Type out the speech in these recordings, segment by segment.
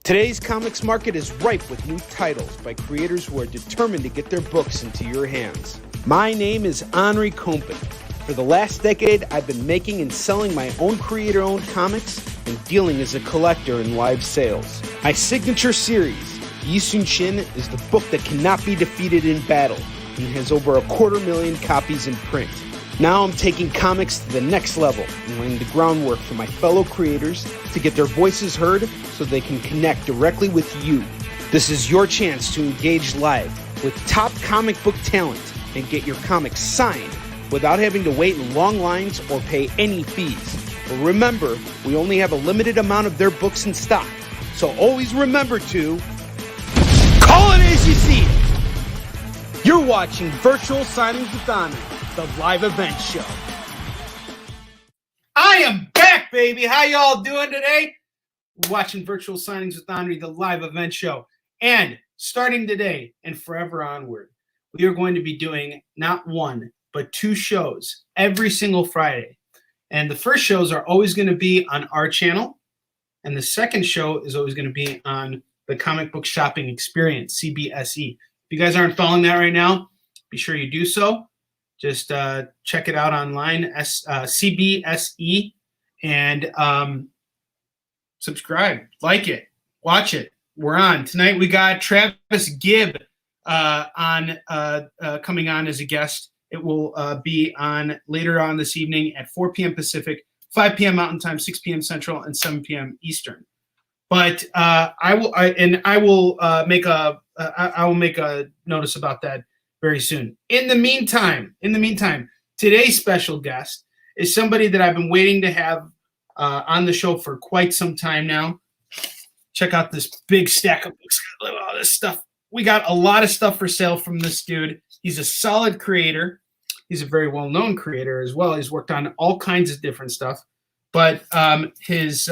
Today's comics market is ripe with new titles by creators who are determined to get their books into your hands. My name is Henri Compen. For the last decade, I've been making and selling my own creator-owned comics and dealing as a collector in live sales. My signature series, Yi Sun Shin, is the book that cannot be defeated in battle and has over 250,000 copies in print. Now I'm taking comics to the next level and laying the groundwork for my fellow creators to get their voices heard so they can connect directly with you. This is your chance to engage live with top comic book talent and get your comics signed without having to wait in long lines or pay any fees. But remember, we only have a limited amount of their books in stock, so always remember to call it as you see it. You're watching Virtual Signings with Honor, the live event show. I am back, baby. How y'all doing today? We're watching Virtual Signings with Henri, the live event show. And starting today and forever onward, we are going to be doing not one, but two shows every single Friday. And the first shows are always going to be on our channel. And the second show is always going to be on the Comic Book Shopping Experience, CBSE. If you guys aren't following that right now, be sure you do so. Just check it out online, CBSE, and subscribe, like it, watch it. We're on. Tonight we got Travis Gibb coming on as a guest. It will be on later on this evening at 4 p.m. Pacific, 5 p.m. Mountain Time, 6 p.m. Central, and 7 p.m. Eastern. But I will make a notice about that very soon. In the meantime, today's special guest is somebody that I've been waiting to have on the show for quite some time now. Check out this big stack of books. Look at all this stuff. We got a lot of stuff for sale from this dude. He's a solid creator. He's a very well-known creator as well. He's worked on all kinds of different stuff. But his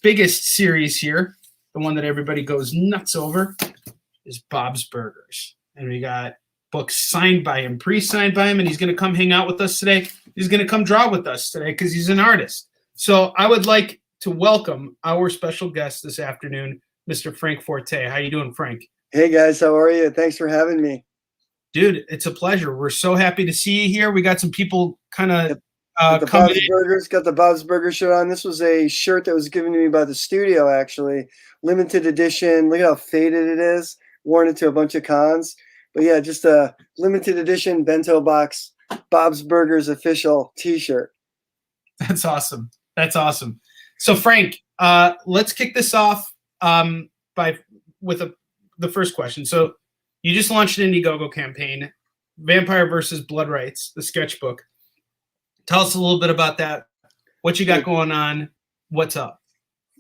biggest series here, the one that everybody goes nuts over, is Bob's Burgers. And we got books signed by him, pre-signed by him, and he's going to come hang out with us today. He's going to come draw with us today because he's an artist. So I would like to welcome our special guest this afternoon, Mr. Frank Forte. How you doing, Frank? Hey, guys. How are you? Thanks for having me. Dude, it's a pleasure. We're so happy to see you here. We got some people kind of coming in. Got the Bob's Burgers shirt on. This was a shirt that was given to me by the studio, actually. Limited edition. Look how faded it is. Worn it to a bunch of cons. But yeah, just a limited edition bento box Bob's Burgers official T-shirt. That's awesome. That's awesome. So Frank, let's kick this off with the first question. So you just launched an Indiegogo campaign, Vampire versus Blood Rights, the sketchbook. Tell us a little bit about that. What you got going on? What's up?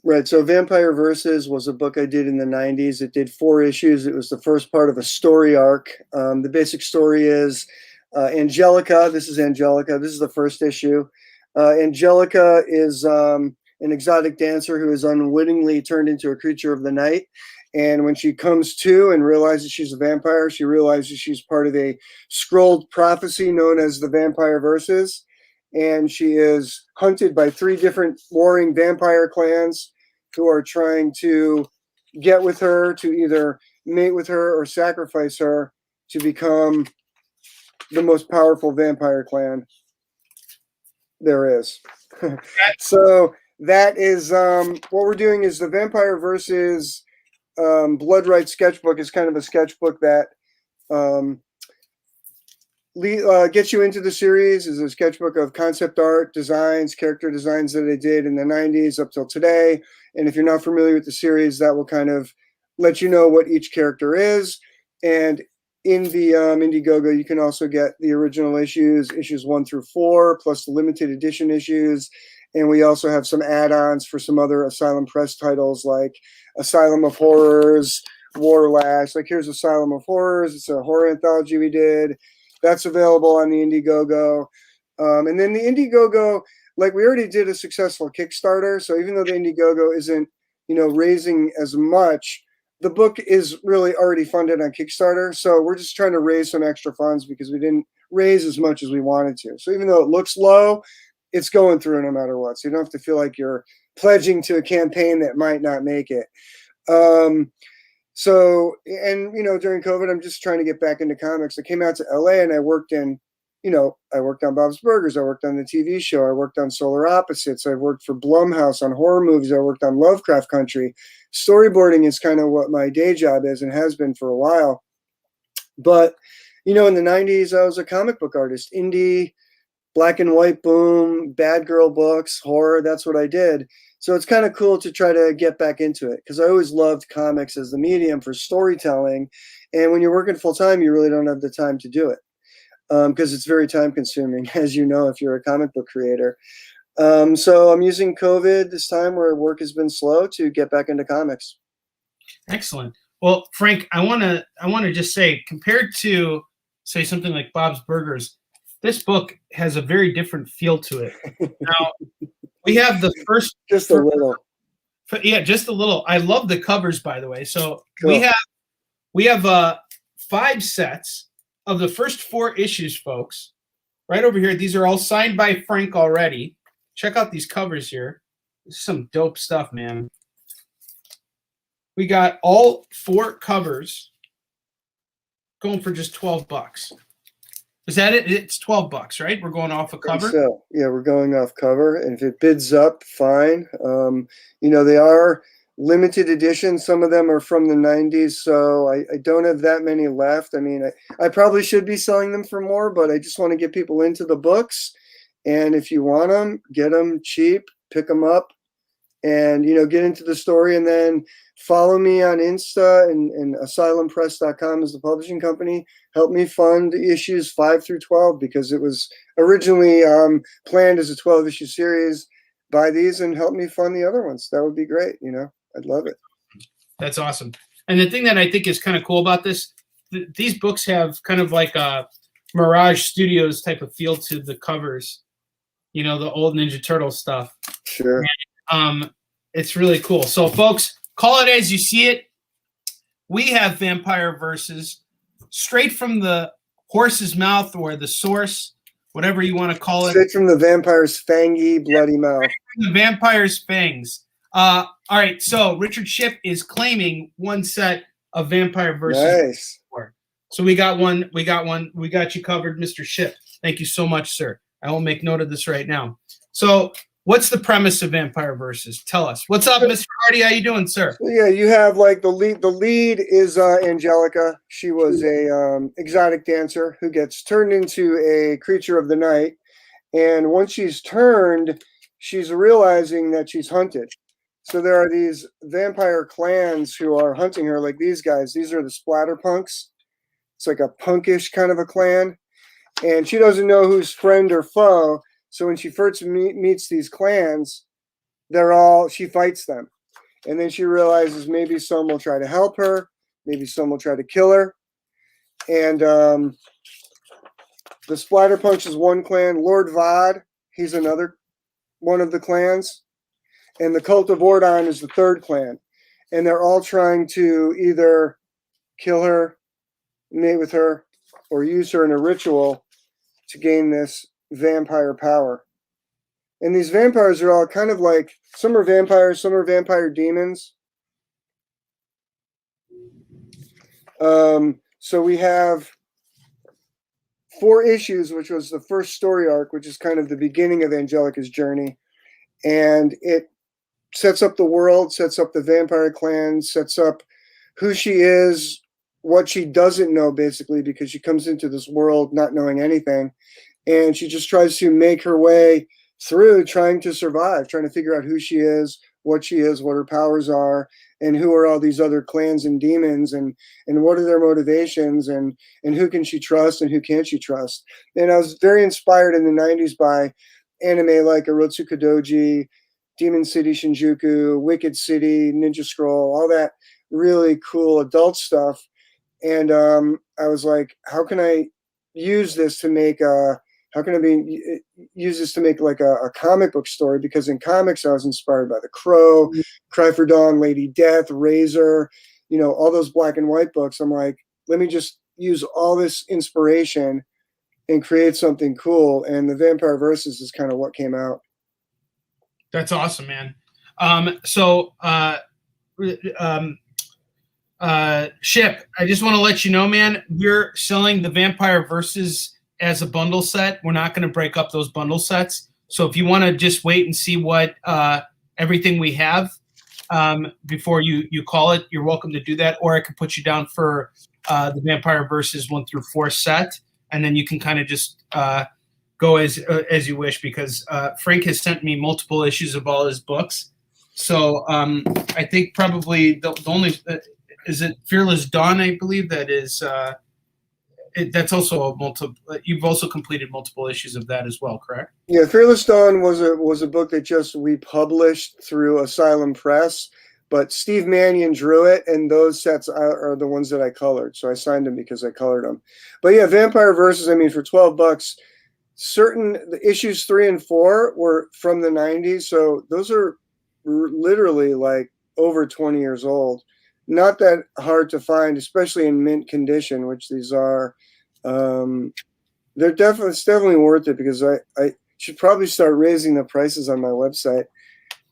Right. So Vampire Versus was a book I did in the 90s. It did 4 issues. It was the first part of a story arc. The basic story is Angelica. This is Angelica. This is the first issue. Angelica is an exotic dancer who is unwittingly turned into a creature of the night. And when she comes to and realizes she's a vampire, she realizes she's part of a scrolled prophecy known as the Vampire Versus. And she is hunted by 3 different warring vampire clans who are trying to get with her, to either mate with her or sacrifice her to become the most powerful vampire clan there is. So that is what we're doing is the Vampire Versus Blood Rights sketchbook is kind of a sketchbook that gets you into the series. Is a sketchbook of concept art, designs, character designs that I did in the 90s up till today. And if you're not familiar with the series, that will kind of let you know what each character is. And in the Indiegogo, you can also get the original issues 1 through 4, plus the limited edition issues. And we also have some add-ons for some other Asylum Press titles like Asylum of Horrors, Warlash. Like here's Asylum of Horrors. It's a horror anthology we did. That's available on the Indiegogo. And then the Indiegogo, like we already did a successful Kickstarter. So even though the Indiegogo isn't, raising as much, the book is really already funded on Kickstarter. So we're just trying to raise some extra funds because we didn't raise as much as we wanted to. So even though it looks low, it's going through no matter what. So you don't have to feel like you're pledging to a campaign that might not make it. So, and, you know, during COVID, I'm just trying to get back into comics. I came out to LA and I worked in, you know, I worked on Bob's Burgers. I worked on the TV show. I worked on Solar Opposites. I worked for Blumhouse on horror movies. I worked on Lovecraft Country. Storyboarding is kind of what my day job is and has been for a while. But, you know, in the 90s, I was a comic book artist, indie, black and white, boom, bad girl books, horror. That's what I did. So it's kind of cool to try to get back into it because I always loved comics as the medium for storytelling. And when you're working full time, you really don't have the time to do it because it's very time consuming, as you know, if you're a comic book creator. So I'm using COVID this time where work has been slow to get back into comics. Excellent. Well, Frank, I want to just say, compared to, say, something like Bob's Burgers, this book has a very different feel to it. Now, we have the first... Just a little. Yeah, just a little. I love the covers, by the way. So cool. we have 5 sets of the first 4 issues, folks. Right over here. These are all signed by Frank already. Check out these covers here. This is some dope stuff, man. We got all 4 covers going for just $12. Is that it? It's $12, right? We're going off a cover? So, yeah, we're going off cover. And if it bids up, fine. You know, they are limited edition. Some of them are from the 90s, so I don't have that many left. I mean, I probably should be selling them for more, but I just want to get people into the books. And if you want them, get them cheap, pick them up, and, you know, get into the story. And then follow me on Insta, and asylumpress.com is the publishing company. Help me fund issues 5 through 12 because it was originally planned as a 12-issue series. Buy these and help me fund the other ones. That would be great. You know, I'd love it. That's awesome. And the thing that I think is kind of cool about this, these books have kind of like a Mirage Studios type of feel to the covers. You know, the old Ninja Turtle stuff. Sure. And, it's really cool. So, folks, call it as you see it. We have Vampire Verses straight from the horse's mouth or the source, whatever you want to call it. Straight from the vampire's fangy, bloody mouth. The vampire's fangs. All right, so Richard Shipp is claiming 1 set of Vampire Verses. Nice. So we got one. We got you covered, Mr. Shipp. Thank you so much, sir. I will make note of this right now. So, what's the premise of Vampire Verses? Tell us. What's up, Mr. Hardy? How you doing, sir? Yeah, you have like the lead. The lead is Angelica. She was a exotic dancer who gets turned into a creature of the night, and once she's turned, she's realizing that she's hunted. So there are these vampire clans who are hunting her, like these guys. These are the splatter punks. It's like a punkish kind of a clan, and she doesn't know who's friend or foe. So when she first meets these clans, she fights them. And then she realizes maybe some will try to help her. Maybe some will try to kill her. And the Splatterpunks is one clan. Lord Vod, he's another one of the clans. And the Cult of Ordon is the 3rd clan. And they're all trying to either kill her, mate with her, or use her in a ritual to gain this vampire power. And these vampires are all kind of like, some are vampires, some are vampire demons. So we have 4 issues, which was the first story arc, which is kind of the beginning of Angelica's journey. And it sets up the world, sets up the vampire clan, sets up who she is, what she doesn't know, basically, because she comes into this world not knowing anything. And she just tries to make her way through trying to survive, trying to figure out who she is, what her powers are, and who are all these other clans and demons, and what are their motivations, and who can she trust and who can't she trust. And I was very inspired in the 90s by anime like Arotsuka Doji, Demon City Shinjuku, Wicked City, Ninja Scroll, all that really cool adult stuff. And I was like, how can I use this to make like a comic book story? Because in comics, I was inspired by The Crow, Cry for Dawn, Lady Death, Razor, you know, all those black and white books. I'm like, let me just use all this inspiration and create something cool. And the Vampire Verses is kind of what came out. That's awesome, man. Ship, I just want to let you know, man, we're selling the Vampire Versus as a bundle set. We're not going to break up those bundle sets. So if you want to just wait and see what everything we have before you call it, you're welcome to do that. Or I could put you down for the Vampire Versus 1 through 4 set, and then you can kind of just go as you wish, because Frank has sent me multiple issues of all his books. So I think probably the only is it Fearless Dawn, I believe, that is that's also a you've also completed multiple issues of that as well, correct? Yeah, Fearless Dawn was a book that just we published through Asylum Press, but Steve Mannion drew it, and those sets are the ones that I colored. So I signed them because I colored them. But yeah, Vampire Versus, I mean, for $12, the issues 3 and 4 were from the 90s, so those are literally like over 20 years old. Not that hard to find, especially in mint condition, which these are. It's definitely worth it, because I should probably start raising the prices on my website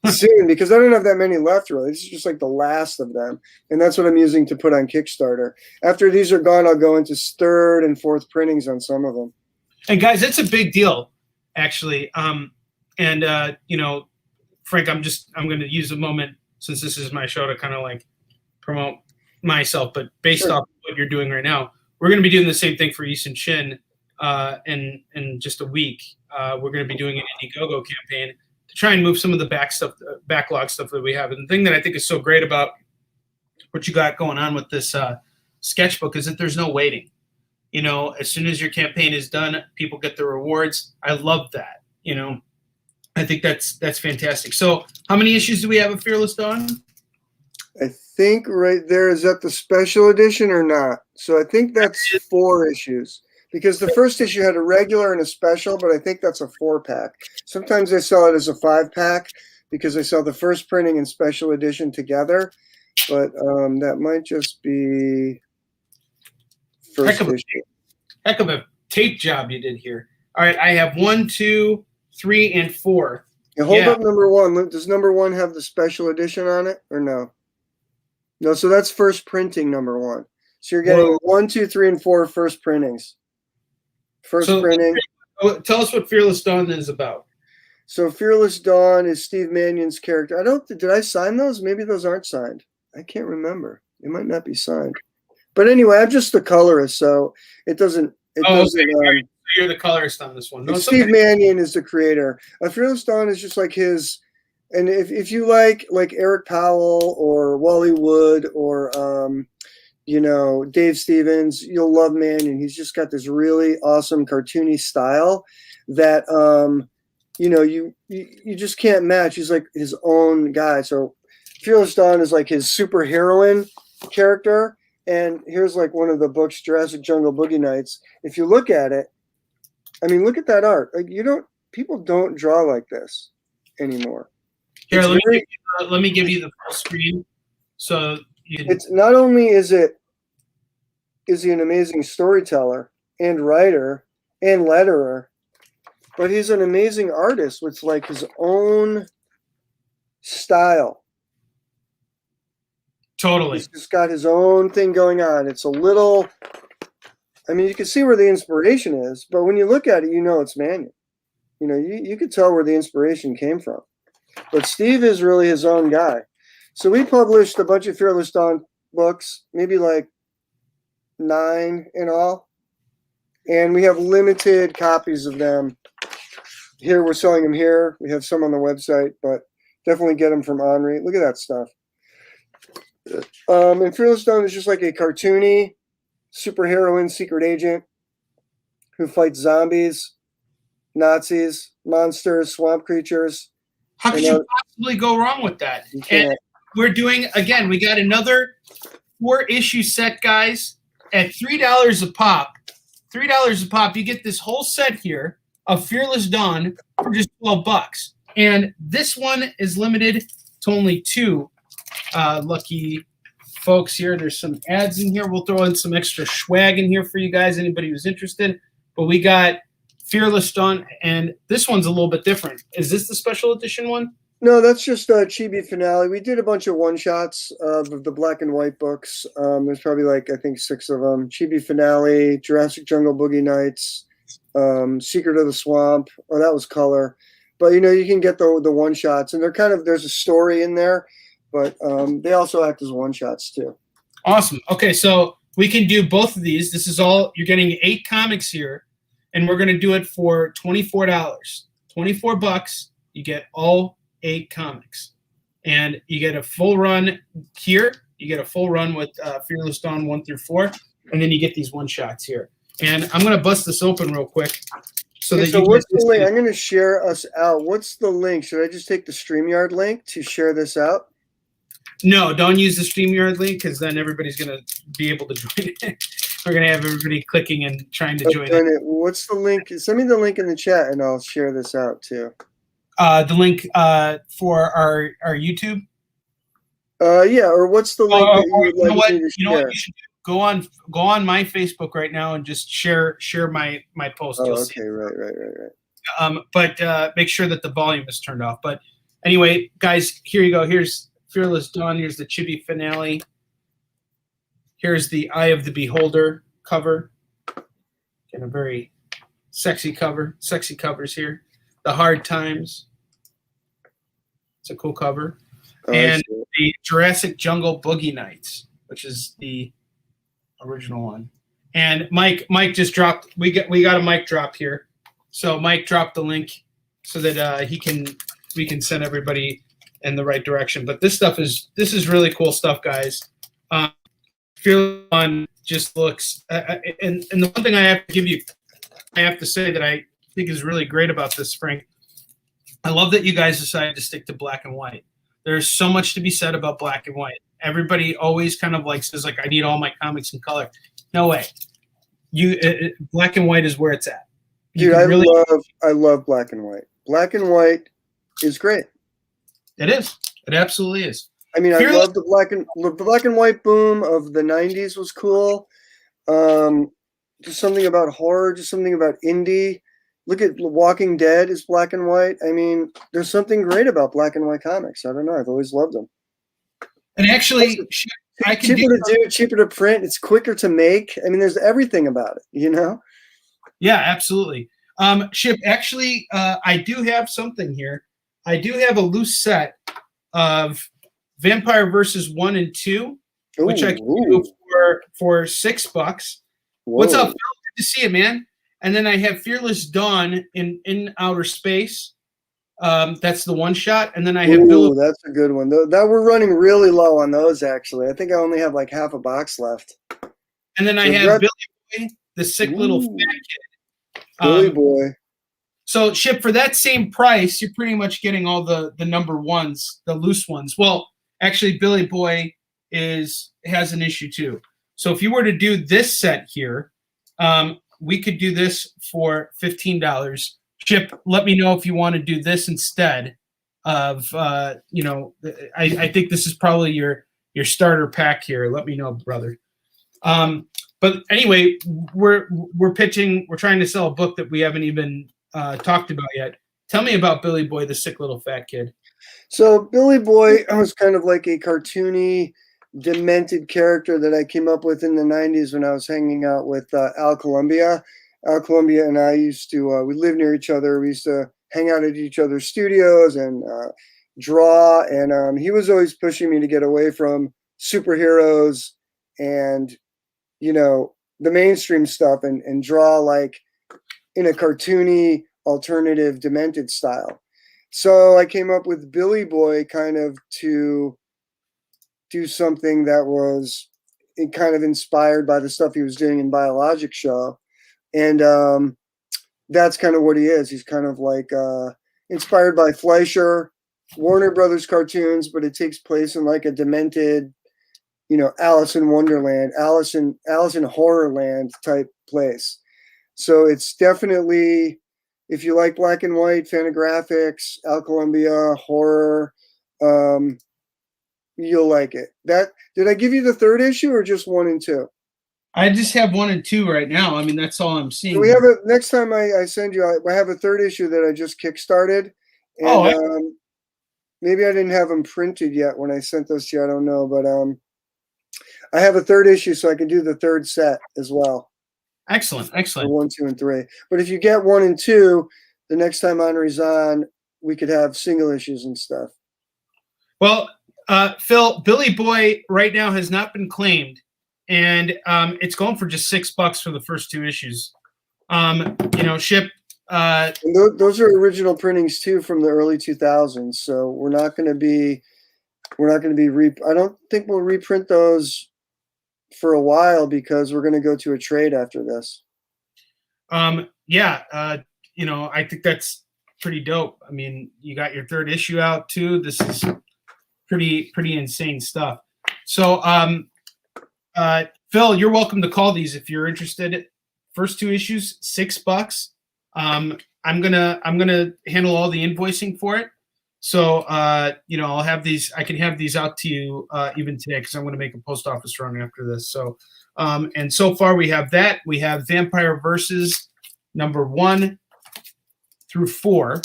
soon, because I don't have that many left, really. This is just like the last of them, and that's what I'm using to put on Kickstarter. After these are gone, I'll go into 3rd and 4th printings on some of them. And guys, it's a big deal, actually. You know, Frank, I'm going to use a moment, since this is my show, to kind of like promote myself, but based off what you're doing right now, we're going to be doing the same thing for Easton Shin in just a week. We're going to be doing an Indiegogo campaign to try and move some of the backlog stuff that we have. And the thing that I think is so great about what you got going on with this sketchbook is that there's no waiting. You know, as soon as your campaign is done, people get the rewards. I love that. You know, I think that's fantastic. So how many issues do we have of Fearless Dawn? I think right there, is that the special edition or not? So I think that's 4 issues, because the first issue had a regular and a special, but I think that's a 4-pack. Sometimes they sell it as a 5-pack because they sell the first printing and special edition together, but that might just be first issue. Heck of a tape job you did here. All right, I have 1, 2, 3, and 4. Now hold up number 1. Does number 1 have the special edition on it or no? No, so that's first printing number 1. So you're getting 1, 2, 3, and 4 first printings. First printing. Tell us what Fearless Dawn is about. So Fearless Dawn is Steve Mannion's character. Did I sign those? Maybe those aren't signed. I can't remember. It might not be signed. But anyway, I'm just the colorist, so it doesn't. Okay. You're the colorist on this one. No, Steve Mannion is the creator. Fearless Dawn is just like his. And if you like Eric Powell or Wally Wood or you know, Dave Stevens, you'll love Mannion. He's just got this really awesome cartoony style that you know, you just can't match. He's like his own guy. So Fearless Dawn is like his superheroine character. And here's like one of the books, Jurassic Jungle Boogie Nights. If you look at it, I mean, look at that art. Like people don't draw like this anymore. Here, let me give you the full screen. So it's not only is he an amazing storyteller and writer and letterer, but he's an amazing artist with like his own style. Totally. He's just got his own thing going on. It's a little, I mean, you can see where the inspiration is, but when you look at it, you know it's Mannion. You know, you could tell where the inspiration came from. But Steve is really his own guy. So we published a bunch of Fearless Dawn books, maybe like 9 in all. And we have limited copies of them. Here, we're selling them here. We have some on the website, but definitely get them from Henri. Look at that stuff. And Fearless Dawn is just like a cartoony superheroine secret agent who fights zombies, Nazis, monsters, swamp creatures. How could you possibly go wrong with that? And we're doing, again, we got another 4-issue set, guys, at $3 a pop. $3 a pop. You get this whole set here of Fearless Dawn for just $12. And this one is limited to only 2 lucky folks here. There's some ads in here. We'll throw in some extra swag in here for you guys, anybody who's interested. But we got Fearless Dawn, and this one's a little bit different. Is this the special edition one? No, that's just a Chibi finale. We did a bunch of one-shots of the black and white books. There's probably like, I think 6 of them. Chibi finale, Jurassic Jungle Boogie Nights, Secret of the Swamp. Oh, that was color. But, you know, you can get the one-shots. And they're kind of, there's a story in there. But they also act as one-shots, too. Awesome. Okay, so we can do both of these. This is all, you're getting 8 comics here. And we're going to do it for $24. $24. You get all 8 comics, and you get a full run here. You get a full run with Fearless Dawn 1 through 4, and then you get these one shots here. And I'm gonna bust this open real quick. So what's the link? I'm gonna share us out. What's the link? Should I just take the StreamYard link to share this out? No, don't use the StreamYard link, because then everybody's gonna be able to join it. We're gonna have everybody clicking and trying to join it. What's the link? Send me the link in the chat, and I'll share this out too. The link for our YouTube. Yeah, or what's the link that you would like me to share? You know what you should do? Go on my Facebook right now and just share my post. Oh, you'll okay, see. right. But make sure that the volume is turned off. But anyway, guys, here you go. Here's Fearless Dawn. Here's the Chibi finale. Here's the Eye of the Beholder cover. And a very sexy cover. Sexy covers here. The Hard Times. It's a cool cover. Oh, and the Jurassic Jungle Boogie Nights, which is the original one. And Mike just dropped. We got a mic drop here. So Mike dropped the link so that we can send everybody in the right direction. But this is really cool stuff, guys. Fearless Dawn just looks and the one thing I have to say that I think is really great about this, Frank. I love that you guys decided to stick to black and white. There's so much to be said about black and white. Everybody always kind of like says, like, I need all my comics in color. No way. Black and white is where it's at. Dude, I love black and white. Black and white is great. It is. It absolutely is. I mean, I love the black and white boom of the 90s was cool. Just something about horror, just something about indie. Look at Walking Dead is black and white. I mean, there's something great about black and white comics. I don't know. I've always loved them. And actually, cheaper to print. It's quicker to make. I mean, there's everything about it, you know? Yeah, absolutely. Chip, actually, I do have something here. I do have a loose set of Vampire Versus 1 and 2, which I can do for $6. Whoa. What's up, Phil? Good to see you, man. And then I have Fearless Dawn in Outer Space. That's the one shot. And then I have Bill. That's a good one. That we're running really low on those, actually. I think I only have like half a box left. And then I have Billy Boy, the sick little fat kid. Billy Boy. So, Chip, for that same price, you're pretty much getting all the number ones, the loose ones. Well, actually, Billy Boy has an issue too. So if you were to do this set here, we could do this for $15. Chip, let me know if you want to do this instead of, I think this is probably your starter pack here. Let me know, brother. But anyway, we're trying to sell a book that we haven't even talked about yet. Tell me about Billy Boy, the sick little fat kid. So Billy Boy was kind of like a cartoony, demented character that I came up with in the 90s when I was hanging out with Al Columbia. Al Columbia and I used to, we lived near each other. We used to hang out at each other's studios and draw. And he was always pushing me to get away from superheroes and, the mainstream stuff and draw like in a cartoony, alternative, demented style. So I came up with Billy Boy kind of to do something that was kind of inspired by the stuff he was doing in Biologic Show. And that's kind of what he is. He's kind of like inspired by Fleischer, Warner Brothers cartoons, but it takes place in like a demented, Alice in Wonderland, Alice in Horrorland type place. So it's definitely, if you like black and white, Fantagraphics, Al Columbia, horror, you'll like it. Did I give you the third issue or just 1 and 2? I just have 1 and 2 right now. I mean, that's all I'm seeing. We have next time I send you, I have a third issue that I just kickstarted. And, maybe I didn't have them printed yet when I sent those to you. I don't know, but I have a third issue, so I can do the third set as well. Excellent, excellent. 1, 2, and 3. But if you get 1 and 2, the next time Henri's on, we could have single issues and stuff. Well, Phil, Billy Boy right now has not been claimed, and it's going for just $6 for the first 2 issues. Ship. And those are original printings too from the early 2000s. So we're not going to be I don't think we'll reprint those for a while because we're going to go to a trade after this. I think that's pretty dope. I mean, you got your 3rd issue out too. This is pretty insane stuff. So, Phil, you're welcome to call these if you're interested. First 2 issues, $6. I'm gonna handle all the invoicing for it. So, I'll have these. I can have these out to you even today because I'm going to make a post office run after this. So, and so far we have that. We have Vampire Versus number 1 through 4,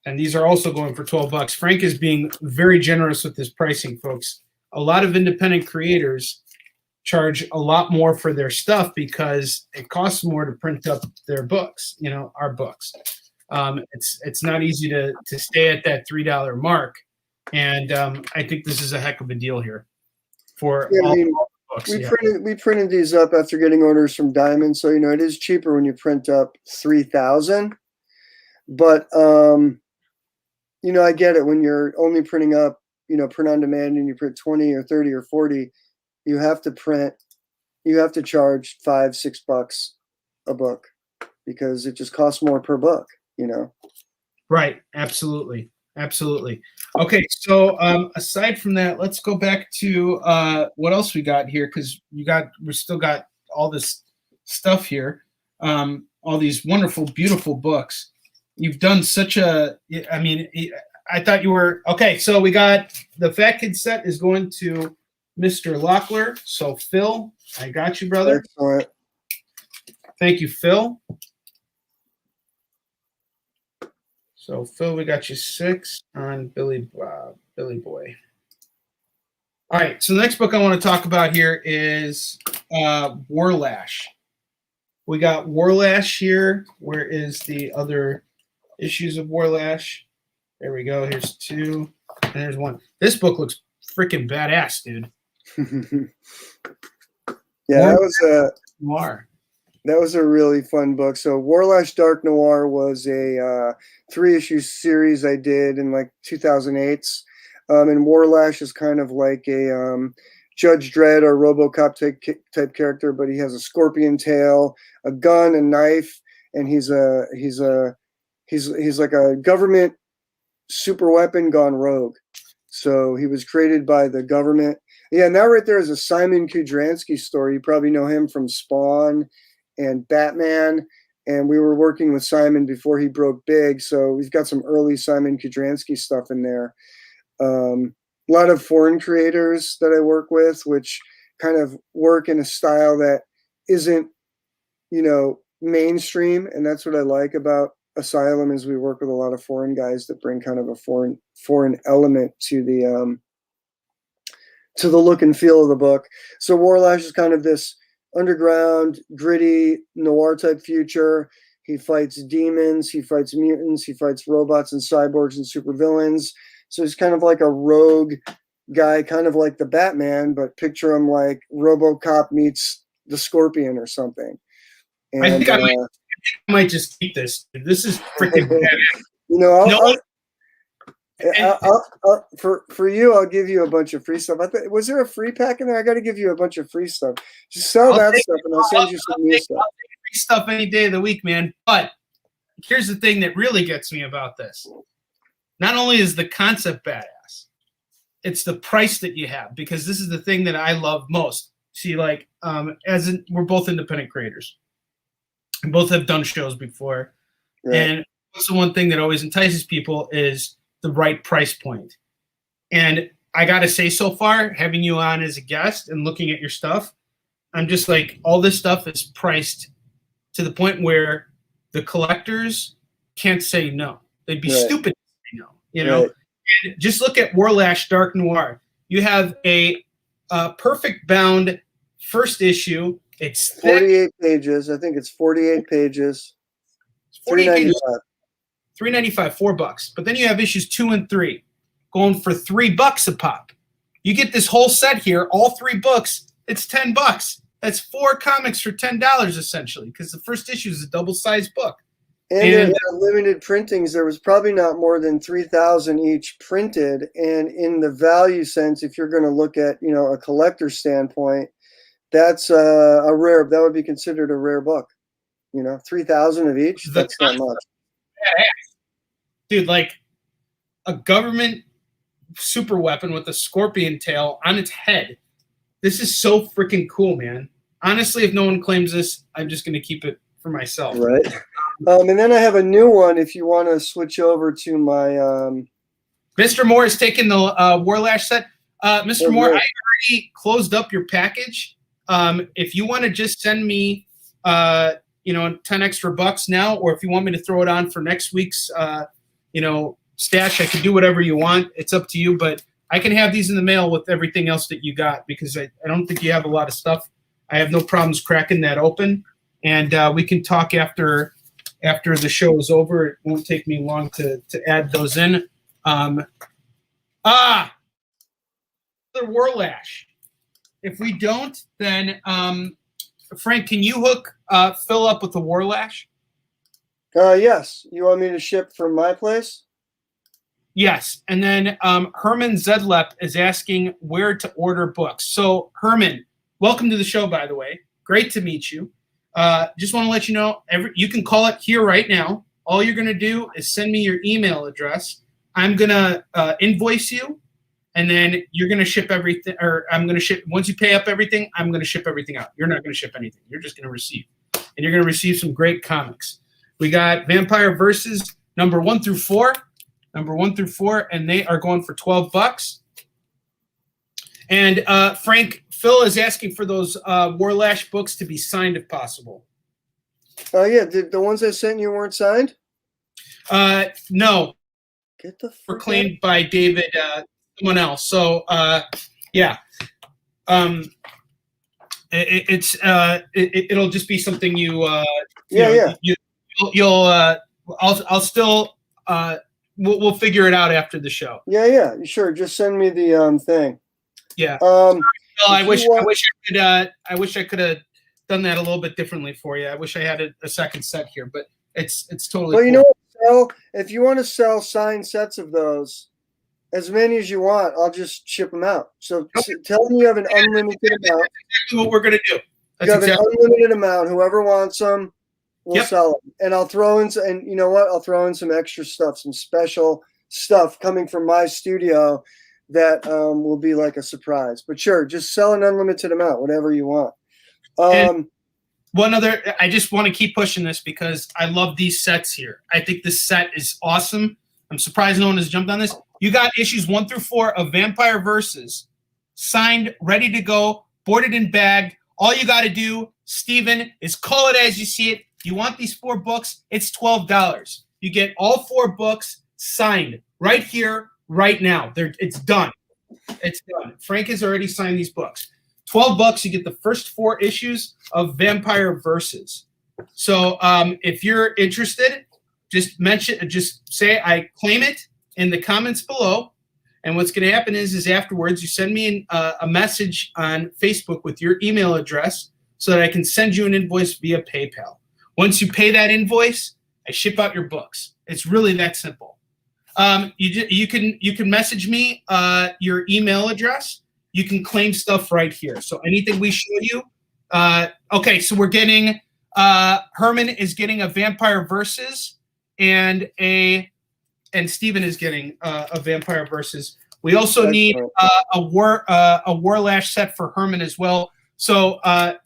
and these are also going for $12. Frank is being very generous with his pricing, folks. A lot of independent creators charge a lot more for their stuff because it costs more to print up their books. Our books. It's not easy to stay at that $3 mark, and I think this is a heck of a deal here for all books. We printed these up after getting orders from Diamond, so it is cheaper when you print up 3,000. But I get it when you're only printing up print on demand and you print 20 or 30 or 40, you have to charge $5-6 a book because it just costs more per book. Right. Absolutely. Okay. So aside from that, let's go back to what else we got here. Cause we still got all this stuff here. All these wonderful, beautiful books. You've done I thought you were, okay. So we got the Fat Kid set is going to Mr. Locklear. So Phil, I got you, brother. Excellent. Thank you, Phil. So Phil, we got you 6 on Billy Boy. All right. So the next book I want to talk about here is Warlash. We got Warlash here. Where is the other issues of Warlash? There we go. Here's 2, and there's 1. This book looks freaking badass, dude. Yeah, Warlash that was Noir. That was a really fun book. So Warlash Dark Noir was a 3-issue series I did in like 2008. And Warlash is kind of like a Judge Dredd or RoboCop type character, but he has a scorpion tail, a gun, a knife, and he's like a government super weapon gone rogue. So he was created by the government. Yeah, and that right there is a Simon Kudransky story. You probably know him from Spawn and Batman. And we were working with Simon before he broke big. So we've got some early Simon Kudransky stuff in there. A lot of foreign creators that I work with, which kind of work in a style that isn't, mainstream. And that's what I like about Asylum is we work with a lot of foreign guys that bring kind of a foreign element to the look and feel of the book. So Warlash is kind of this underground, gritty, noir type future. He fights demons, he fights mutants, he fights robots and cyborgs and supervillains. So he's kind of like a rogue guy, kind of like the Batman, but picture him like RoboCop meets the Scorpion or something. And, I think I might just keep this. This is freaking badass. For you, I'll give you a bunch of free stuff. Was there a free pack in there? I got to give you a bunch of free stuff. Just sell that stuff, and I'll send you some new stuff. I'll take free stuff any day of the week, man. But here's the thing that really gets me about this. Not only is the concept badass, it's the price that you have, because this is the thing that I love most. See, like, we're both independent creators. We both have done shows before. Right. And what's the one thing that always entices people is the right price point. And I got to say, so far, having you on as a guest and looking at your stuff, I'm just like, all this stuff is priced to the point where the collectors can't say no. They'd be stupid to say no, you know? Right. Just look at Warlash Dark Noir. You have a perfect bound first issue. It's thick. 48 pages. I think it's 48 pages. 48 pages. $3.95. $3.95, $4. But then you have issues 2 and 3 going for $3 a pop. You get this whole set here, all 3 books. It's $10. That's 4 comics for $10 essentially, because the first issue is a double-sized book. And in limited printings, there was probably not more than 3,000 each printed. And in the value sense, if you're going to look at, you know, a collector standpoint, that's a rare. That would be considered a rare book. You know, 3,000 of each. That's not much. Yeah. Dude, like a government super weapon with a scorpion tail on its head. This is so freaking cool, man. Honestly, if no one claims this, I'm just going to keep it for myself. Right. And then I have a new one if you want to switch over to my... Mr. Moore is taking the Warlash set. Mr. Moore, I already closed up your package. If you want to just send me, 10 extra bucks now, or if you want me to throw it on for next week's, stash, I can do whatever you want. It's up to you, but I can have these in the mail with everything else that you got, because I don't think you have a lot of stuff. I have no problems cracking that open, and we can talk after the show is over. It won't take me long to add those in. The Warlash. If we don't, then Frank, can you hook Phil up with the Warlash? Yes. You want me to ship from my place? Yes. And then Herman Zedlep is asking where to order books. So Herman, welcome to the show, by the way. Great to meet you. Just want to let you know, you can call it here right now. All you're going to do is send me your email address. I'm going to invoice you, and then you're going to ship everything, or I'm going to ship, once you pay up everything, I'm going to ship everything out. You're not going to ship anything. You're just going to receive. And you're going to receive some great comics. We got Vampire Versus number 1 through 4. Number 1 through 4, and they are going for $12. And Frank, Phil is asking for those Warlash books to be signed if possible. Yeah, the ones I sent you weren't signed? No. Get the were claimed by David, someone else. So yeah. It'll just be something you'll I'll still we'll figure it out after the show. Yeah, sure. Just send me the thing. Yeah. I wish I could have done that a little bit differently for you. I wish I had a second set here, but it's totally well, cool. You know what, Phil? If you want to sell signed sets of those, as many as you want, I'll just ship them out. So tell me you have an unlimited amount. That's exactly what we're gonna do. You have an unlimited amount. Whoever wants them, we'll sell them. And I'll throw in, and you know what? I'll throw in some extra stuff, some special stuff coming from my studio that will be like a surprise. But sure, just sell an unlimited amount, whatever you want. One other, I just want to keep pushing this because I love these sets here. I think this set is awesome. I'm surprised no one has jumped on this. You got issues 1 through 4 of Vampire Versus, signed, ready to go, boarded and bagged. All you got to do, Steven, is call it as you see it. You want these 4 books, it's $12. You get all 4 books signed right here, right now. It's done. It's done. Frank has already signed these books. $12, you get the first 4 issues of Vampire Versus. So if you're interested, just say I claim it in the comments below. And what's going to happen is afterwards you send me a message on Facebook with your email address so that I can send you an invoice via PayPal. Once you pay that invoice, I ship out your books. It's really that simple. You can message me your email address. You can claim stuff right here. So anything we show you. Okay, so we're getting Herman is getting a Vampire Versus, and Steven is getting a Vampire Versus. We also need a Warlash set for Herman as well. So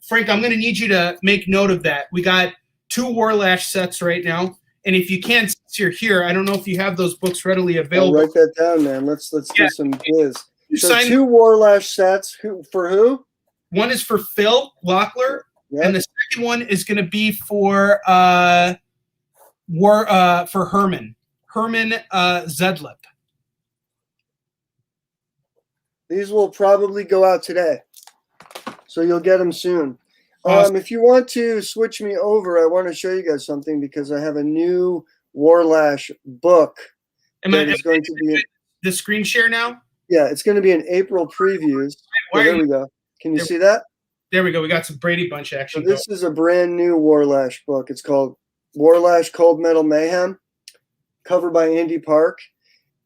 Frank, I'm going to need you to make note of that. We got 2 Warlash sets right now, and if you can, since you're here, I don't know if you have those books readily available. I'll write that down, man. Let's do some biz. So 2 Warlash sets. For who? One is for Phil Locklear, and the second one is going to be for Herman Zedlep. These will probably go out today, so you'll get them soon. Awesome. If you want to switch me over, I want to show you guys something because I have a new Warlash book that is going to be the screen share now. Yeah, it's going to be in April previews. Oh, there we go. Can you see that? There we go. We got some Brady Bunch action. So this is a brand new Warlash book. It's called Warlash Cold Metal Mayhem, cover by Andy Park,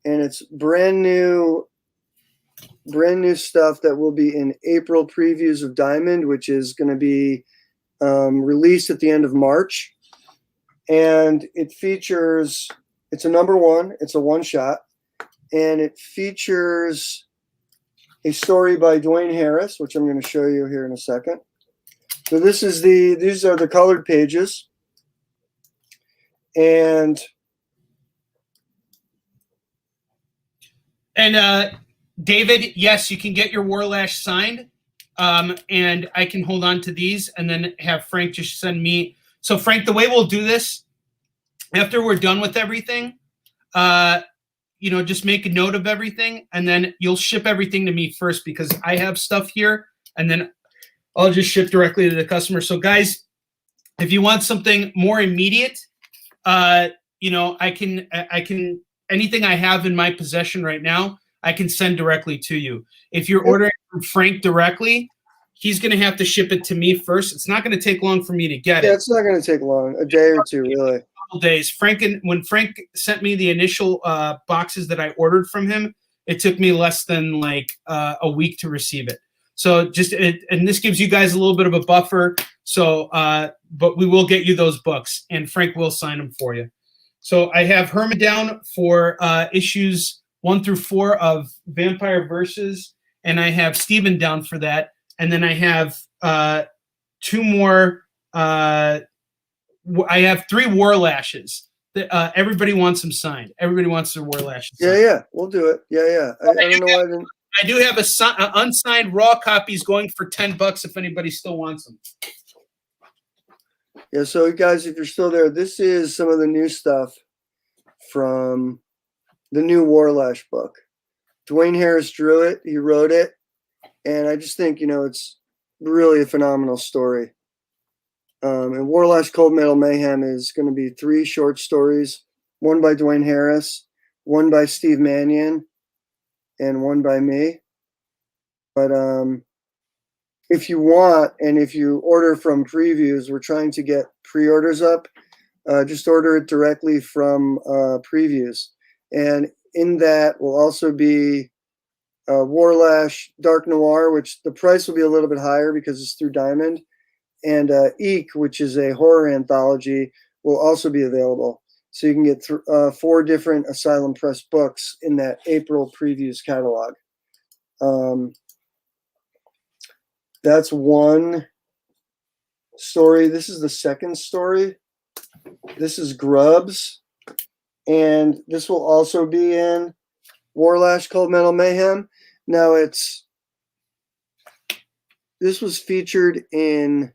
and it's brand new stuff that will be in April previews of Diamond, which is going to be released at the end of March. And it features, it's a #1, it's a one-shot, and it features a story by Dwayne Harris, which I'm going to show you here in a second. So these are the colored pages. And David, yes, you can get your Warlash signed, and I can hold on to these and then have Frank just send me. So Frank, the way we'll do this, after we're done with everything, just make a note of everything, and then you'll ship everything to me first because I have stuff here, and then I'll just ship directly to the customer. So guys, if you want something more immediate, I can anything I have in my possession right now, I can send directly to you. If you're ordering from Frank directly, he's going to have to ship it to me first. It's not going to take long for me to get it. Yeah, it's not going to take long, a day or two, really. Days. When Frank sent me the initial boxes that I ordered from him, it took me less than like a week to receive it. So and this gives you guys a little bit of a buffer. So, but we will get you those books, and Frank will sign them for you. So I have Herman down for issues 1 through 4 of Vampire Verses, and I have Steven down for that, and then I have 2 more. I have 3 Warlashes. Everybody wants them signed. Everybody wants their Warlashes signed. Yeah, we'll do it. Yeah. I don't know why I didn't. I do have unsigned raw copies going for $10 if anybody still wants them. Yeah, so guys, if you're still there, this is some of the new stuff from the new Warlash book. Dwayne Harris drew it. He wrote it. And I just think, it's really a phenomenal story. And Warlash Cold Metal Mayhem is going to be 3 short stories, 1 by Dwayne Harris, 1 by Steve Mannion, and 1 by me. But if you want, and if you order from previews, we're trying to get pre-orders up. Just order it directly from previews. And in that will also be Warlash Dark Noir, which the price will be a little bit higher because it's through Diamond. And Eek, which is a horror anthology, will also be available. So you can get 4 different Asylum Press books in that April previews catalog. That's one story. This is the second story. This is Grubs. And this will also be in Warlash Cold Metal Mayhem. Now this was featured in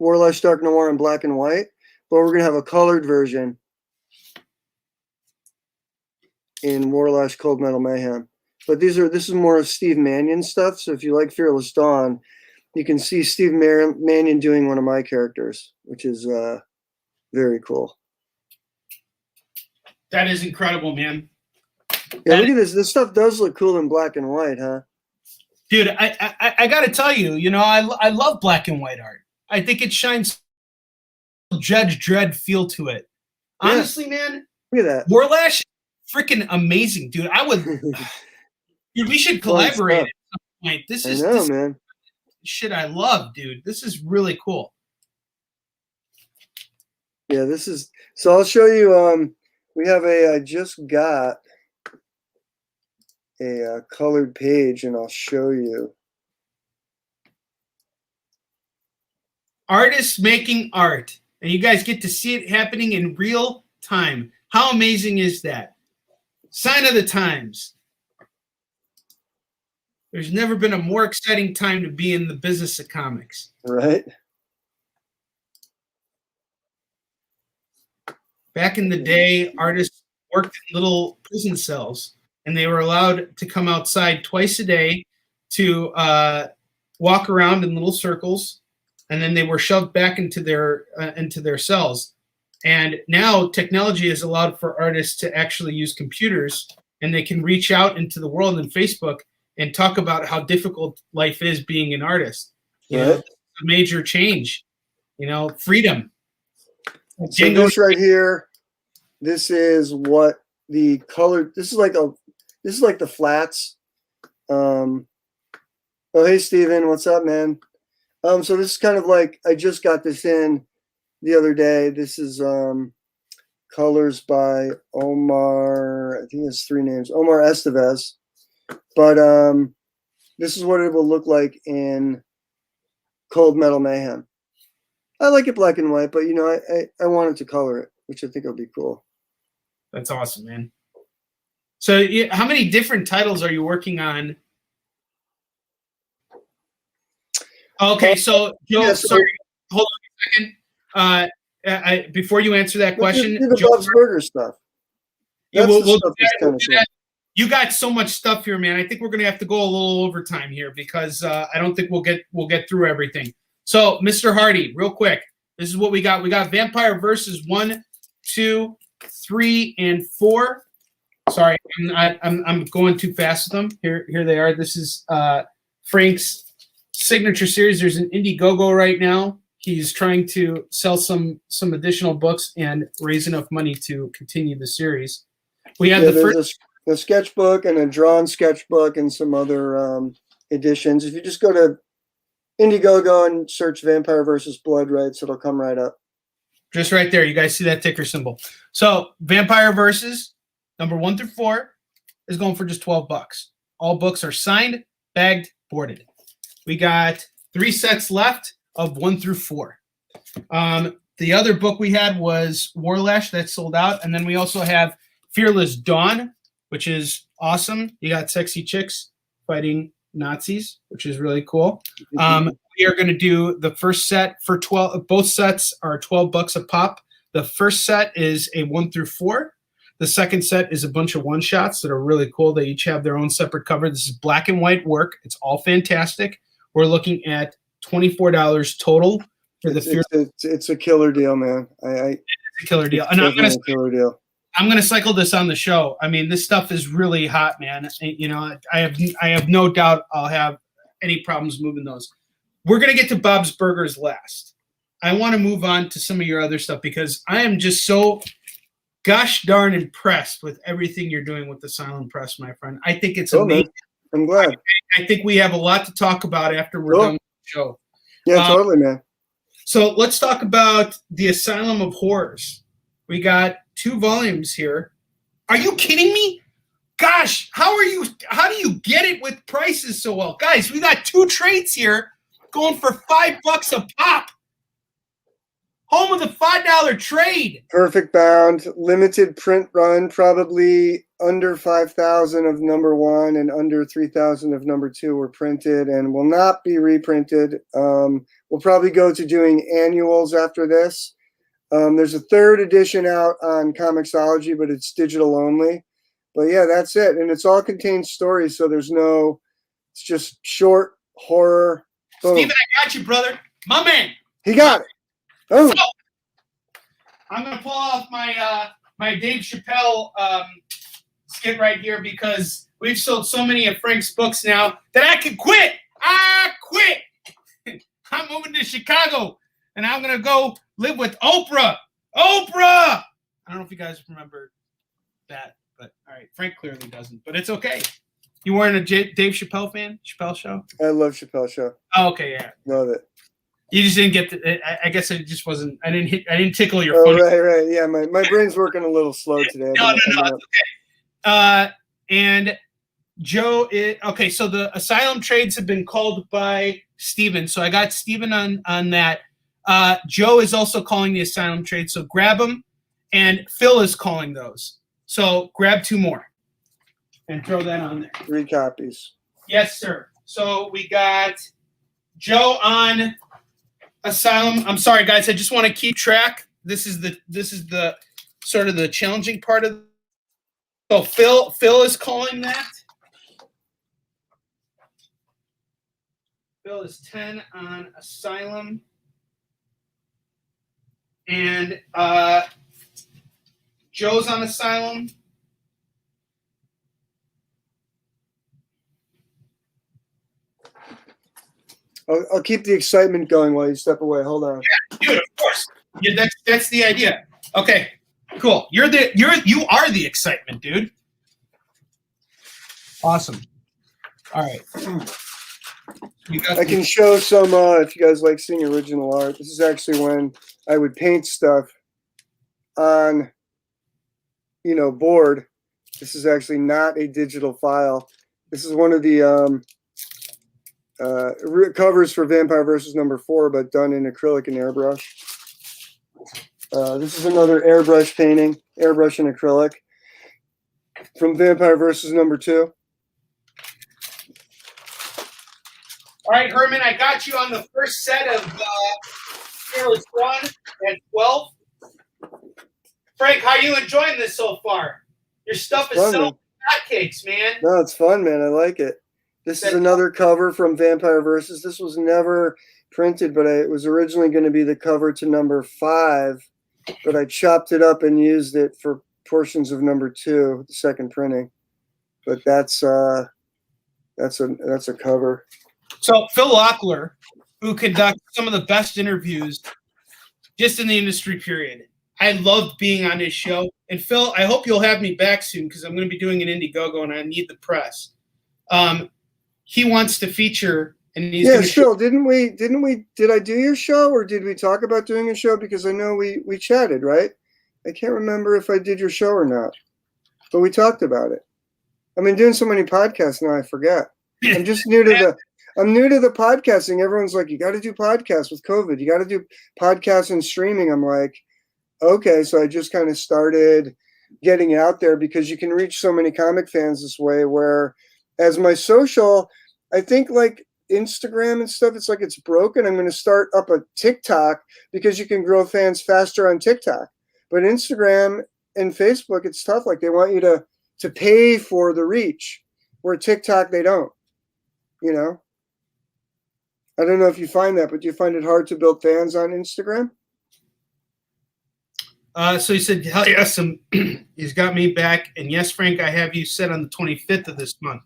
Warlash Dark Noir in black and white, but we're going to have a colored version in Warlash Cold Metal Mayhem. But this is more of Steve Mannion stuff. So if you like Fearless Dawn, you can see Steve Mannion doing one of my characters, which is very cool. That is incredible, man. Yeah, look at this. This stuff does look cool in black and white, huh? Dude, I got to tell you, I love black and white art. I think it shines Judge Dredd feel to it. Yeah. Honestly, man, look at that. Warlash, freaking amazing, dude. Dude, we should collaborate at some point. This is man. Shit I love, dude. This is really cool. Yeah, so I'll show you. We have I just got a colored page, and I'll show you. Artists making art, and you guys get to see it happening in real time. How amazing is that? Sign of the times. There's never been a more exciting time to be in the business of comics. Right. Back in the day, artists worked in little prison cells and they were allowed to come outside twice a day to walk around in little circles, and then they were shoved back into their cells. And now technology has allowed for artists to actually use computers, and they can reach out into the world in Facebook and talk about how difficult life is being an artist. You know, a major change. You know, freedom. So this right here, this is what the color. This is like the flats. Oh, hey Steven, what's up, man? So this is kind of like, I just got this in the other day. This is colors by Omar. I think it's 3 names. Omar Estevez. But this is what it will look like in Cold Metal Mayhem. I like it black and white, but you know, I wanted to color it, which I think will be cool. That's awesome, man. So how many different titles are you working on? Okay, so Joe, yeah, sorry, hold on a second. Before you answer that question, do the Bob's Burger stuff. Yeah, we'll do that. You got so much stuff here, man. I think we're gonna have to go a little overtime here because I don't think we'll get through everything. So, Mr. Hardy, real quick, this is what we got. We got Vampire Versus 1, 2, 3, and 4. Sorry, I'm going too fast with them. Here they are. This is Frank's signature series. There's an Indiegogo right now. He's trying to sell some additional books and raise enough money to continue the series. We have the first a sketchbook and a drawn sketchbook and some other editions. If you just go to Indiegogo and search Vampire versus Blood Rights, it'll come right up. Just right there. You guys see that ticker symbol. So Vampire Versus, number 1 through 4, is going for just $12. All books are signed, bagged, boarded. We got 3 sets left of 1 through 4. The other book we had was Warlash, that sold out. And then we also have Fearless Dawn, which is awesome. You got sexy chicks fighting Nazis, which is really cool. We are going to do the first set for 12. Both sets are $12 a pop. The first set is a 1 through 4. The second set is a bunch of one-shots that are really cool. They each have their own separate cover. This is black and white work. It's all fantastic. We're looking at $24 total for the. It's a killer deal, man. It's a killer deal. And I'm gonna cycle this on the show. I mean, this stuff is really hot, man. You know, I have no doubt I'll have any problems moving those. We're gonna get to Bob's Burgers last. I want to move on to some of your other stuff because I am just so gosh darn impressed with everything you're doing with the Silent Press, my friend. I think it's amazing. Man. I'm glad. I think we have a lot to talk about after we're done with the show. Yeah, totally, man. So let's talk about the Asylum of Horrors. We got 2 volumes here. Are you kidding me? Gosh, how do you get it with prices so well? Guys, we got 2 trades here going for $5 a pop. Home of the $5 trade. Perfect bound, limited print run, probably under 5,000 of number 1 and under 3,000 of number 2 were printed and will not be reprinted. We'll probably go to doing annuals after this. There's a 3rd edition out on Comixology, but it's digital only. But yeah, that's it. And it's all contained stories, so it's just short horror. Boom. Steven, I got you, brother. My man. He got it. Oh. So, I'm going to pull off my Dave Chappelle skit right here because we've sold so many of Frank's books now that I can quit. I quit. I'm moving to Chicago, and I'm going to go live with Oprah. Oprah! I don't know if you guys remember that, but all right. Frank clearly doesn't, but it's okay. You weren't a Dave Chappelle fan? Chappelle Show? I love Chappelle Show. Oh, okay, yeah. Love it. You just didn't get I guess it just wasn't. I didn't tickle your. Oh, right. Yeah, my brain's working a little slow today. No, it's okay. And Joe, okay. So the Asylum trades have been called by Steven. So I got Steven on that. Joe is also calling the Asylum trade. So grab them, and Phil is calling those. So grab 2 more, and throw that on there. 3 copies. Yes, sir. So we got Joe on Asylum. I'm sorry, guys. I just want to keep track. This is the sort of the challenging part of So Phil is calling that. Phil is 10 on Asylum. And Joe's on Asylum. I'll keep the excitement going while you step away. Hold on. Yeah, dude, of course. Yeah, that's the idea. Okay, cool. You are the excitement, dude. Awesome. All right. I can show some if you guys like seeing original art. This is actually when I would paint stuff on, board. This is actually not a digital file. This is one of the covers for Vampire Versus #4, but done in acrylic and airbrush. This is another airbrush painting, airbrush and acrylic from Vampire Versus #2. All right, Herman, I got you on the first set of Fearless 1 and 12. Frank, how are you enjoying this so far? Your stuff is so hotcakes, man. No, it's fun, man. I like it. This is another cover from Vampire Versus. This was never printed, but it was originally going to be the cover to #5, but I chopped it up and used it for portions of #2, the second printing. But that's a cover. So Phil Locklear, who conducts some of the best interviews just in the industry period. I loved being on his show. And Phil, I hope you'll have me back soon because I'm going to be doing an Indiegogo and I need the press. He wants to feature, and he's Phil, did I do your show or did we talk about doing a show? Because I know we chatted, right? I can't remember if I did your show or not, but we talked about it. I've been doing so many podcasts now, I forget. I'm just new to the podcasting. Everyone's like, you got to do podcasts with COVID. You got to do podcasts and streaming. I'm like, okay. So I just kind of started getting out there because you can reach so many comic fans this way, where as my social, I think like Instagram and stuff, it's like it's broken. I'm going to start up a TikTok because you can grow fans faster on TikTok. But Instagram and Facebook, it's tough. Like they want you to pay for the reach, where TikTok, they don't, I don't know if you find that, but do you find it hard to build fans on Instagram? So he said, hell yes, he's got me back. And yes, Frank, I have you set on the 25th of this month.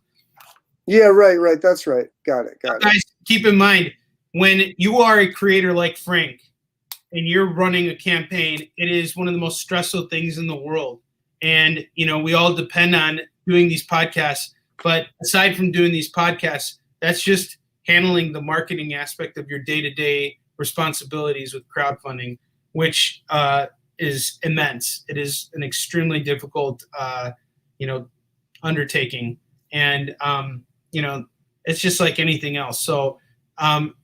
Yeah, right. That's right. Got it. Guys, keep in mind, when you are a creator like Frank and you're running a campaign, it is one of the most stressful things in the world. And, we all depend on doing these podcasts. But aside from doing these podcasts, that's just handling the marketing aspect of your day-to-day responsibilities with crowdfunding, which is immense. It is an extremely difficult, undertaking. And, it's just like anything else. So,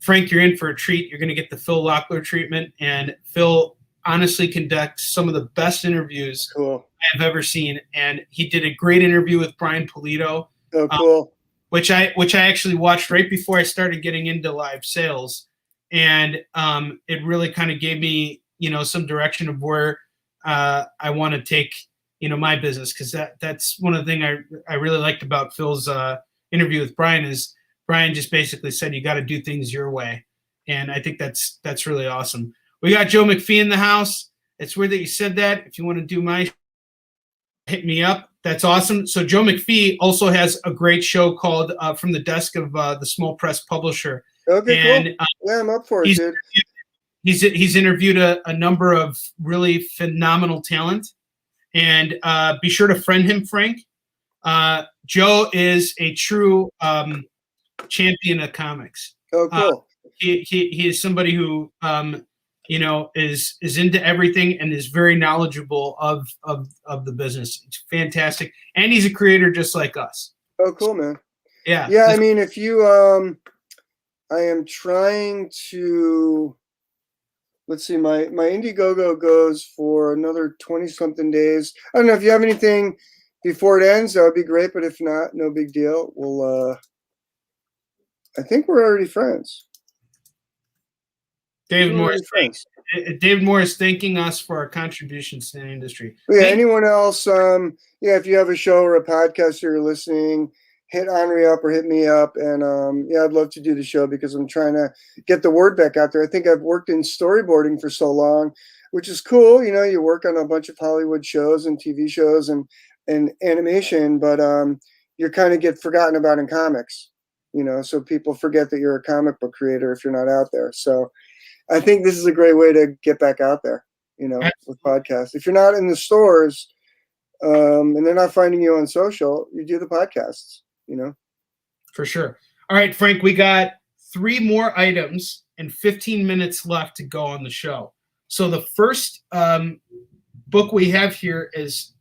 Frank, you're in for a treat. You're going to get the Phil Locklear treatment. And Phil honestly conducts some of the best interviews I've ever seen. And he did a great interview with Brian Polito. Oh, cool. Which I actually watched right before I started getting into live sales. And it really kind of gave me, some direction of where I want to take, my business. Because that's one of the things I really liked about Phil's interview with Brian is Brian just basically said, you got to do things your way. And I think that's really awesome. We got Joe McPhee in the house. It's weird that you said that. If you want to do my hit me up. That's awesome. So Joe McPhee also has a great show called From the Desk of the Small Press Publisher. Okay, and, cool. Yeah, I'm up for it, dude. He's interviewed a number of really phenomenal talent. And be sure to friend him, Frank. Joe is a true champion of comics. Oh, cool. He is somebody who is into everything and is very knowledgeable of the business. It's fantastic. And he's a creator just like us. Oh, cool, man. Yeah. Yeah, I mean, if you I am trying to, let's see, my Indiegogo goes for another 20-something days. I don't know if you have anything before it ends, that would be great, but if not, no big deal. We'll I think we're already friends. David One of Morris. my friends. David Morris thanking us for our contributions to the industry. Yeah, anyone else? Yeah, if you have a show or a podcast or you're listening, hit Henri up or hit me up, and yeah, I'd love to do the show because I'm trying to get the word back out there. I think I've worked in storyboarding for so long, which is cool. You know, you work on a bunch of Hollywood shows and TV shows and animation, but you kind of get forgotten about in comics. You know, so people forget that you're a comic book creator if you're not out there. So I think this is a great way to get back out there, you know, with podcasts. If you're not in the stores and they're not finding you on social, you do the podcasts, you know. For sure. All right, Frank, we got 3 more items and 15 minutes left to go on the show. So the first book we have here is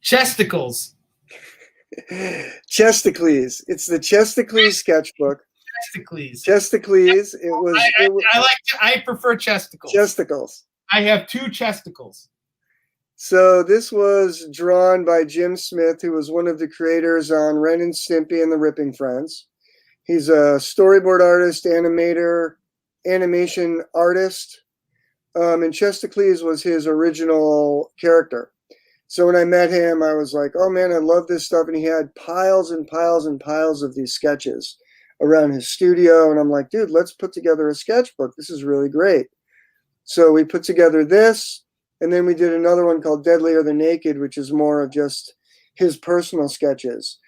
Chesticles. Chesticles. It's the Chesticles sketchbook. Chesticles. I prefer Chesticles. Chesticles. I have 2 Chesticles. So this was drawn by Jim Smith, who was one of the creators on Ren and Stimpy and the Ripping Friends. He's a storyboard artist, animator, animation artist, and Chesticles was his original character. So when I met him, I was like, oh man, I love this stuff. And he had piles and piles and piles of these sketches around his studio. And I'm like, dude, let's put together a sketchbook. This is really great. So we put together this, and then we did another one called Deadlier Than Naked, which is more of just his personal sketches.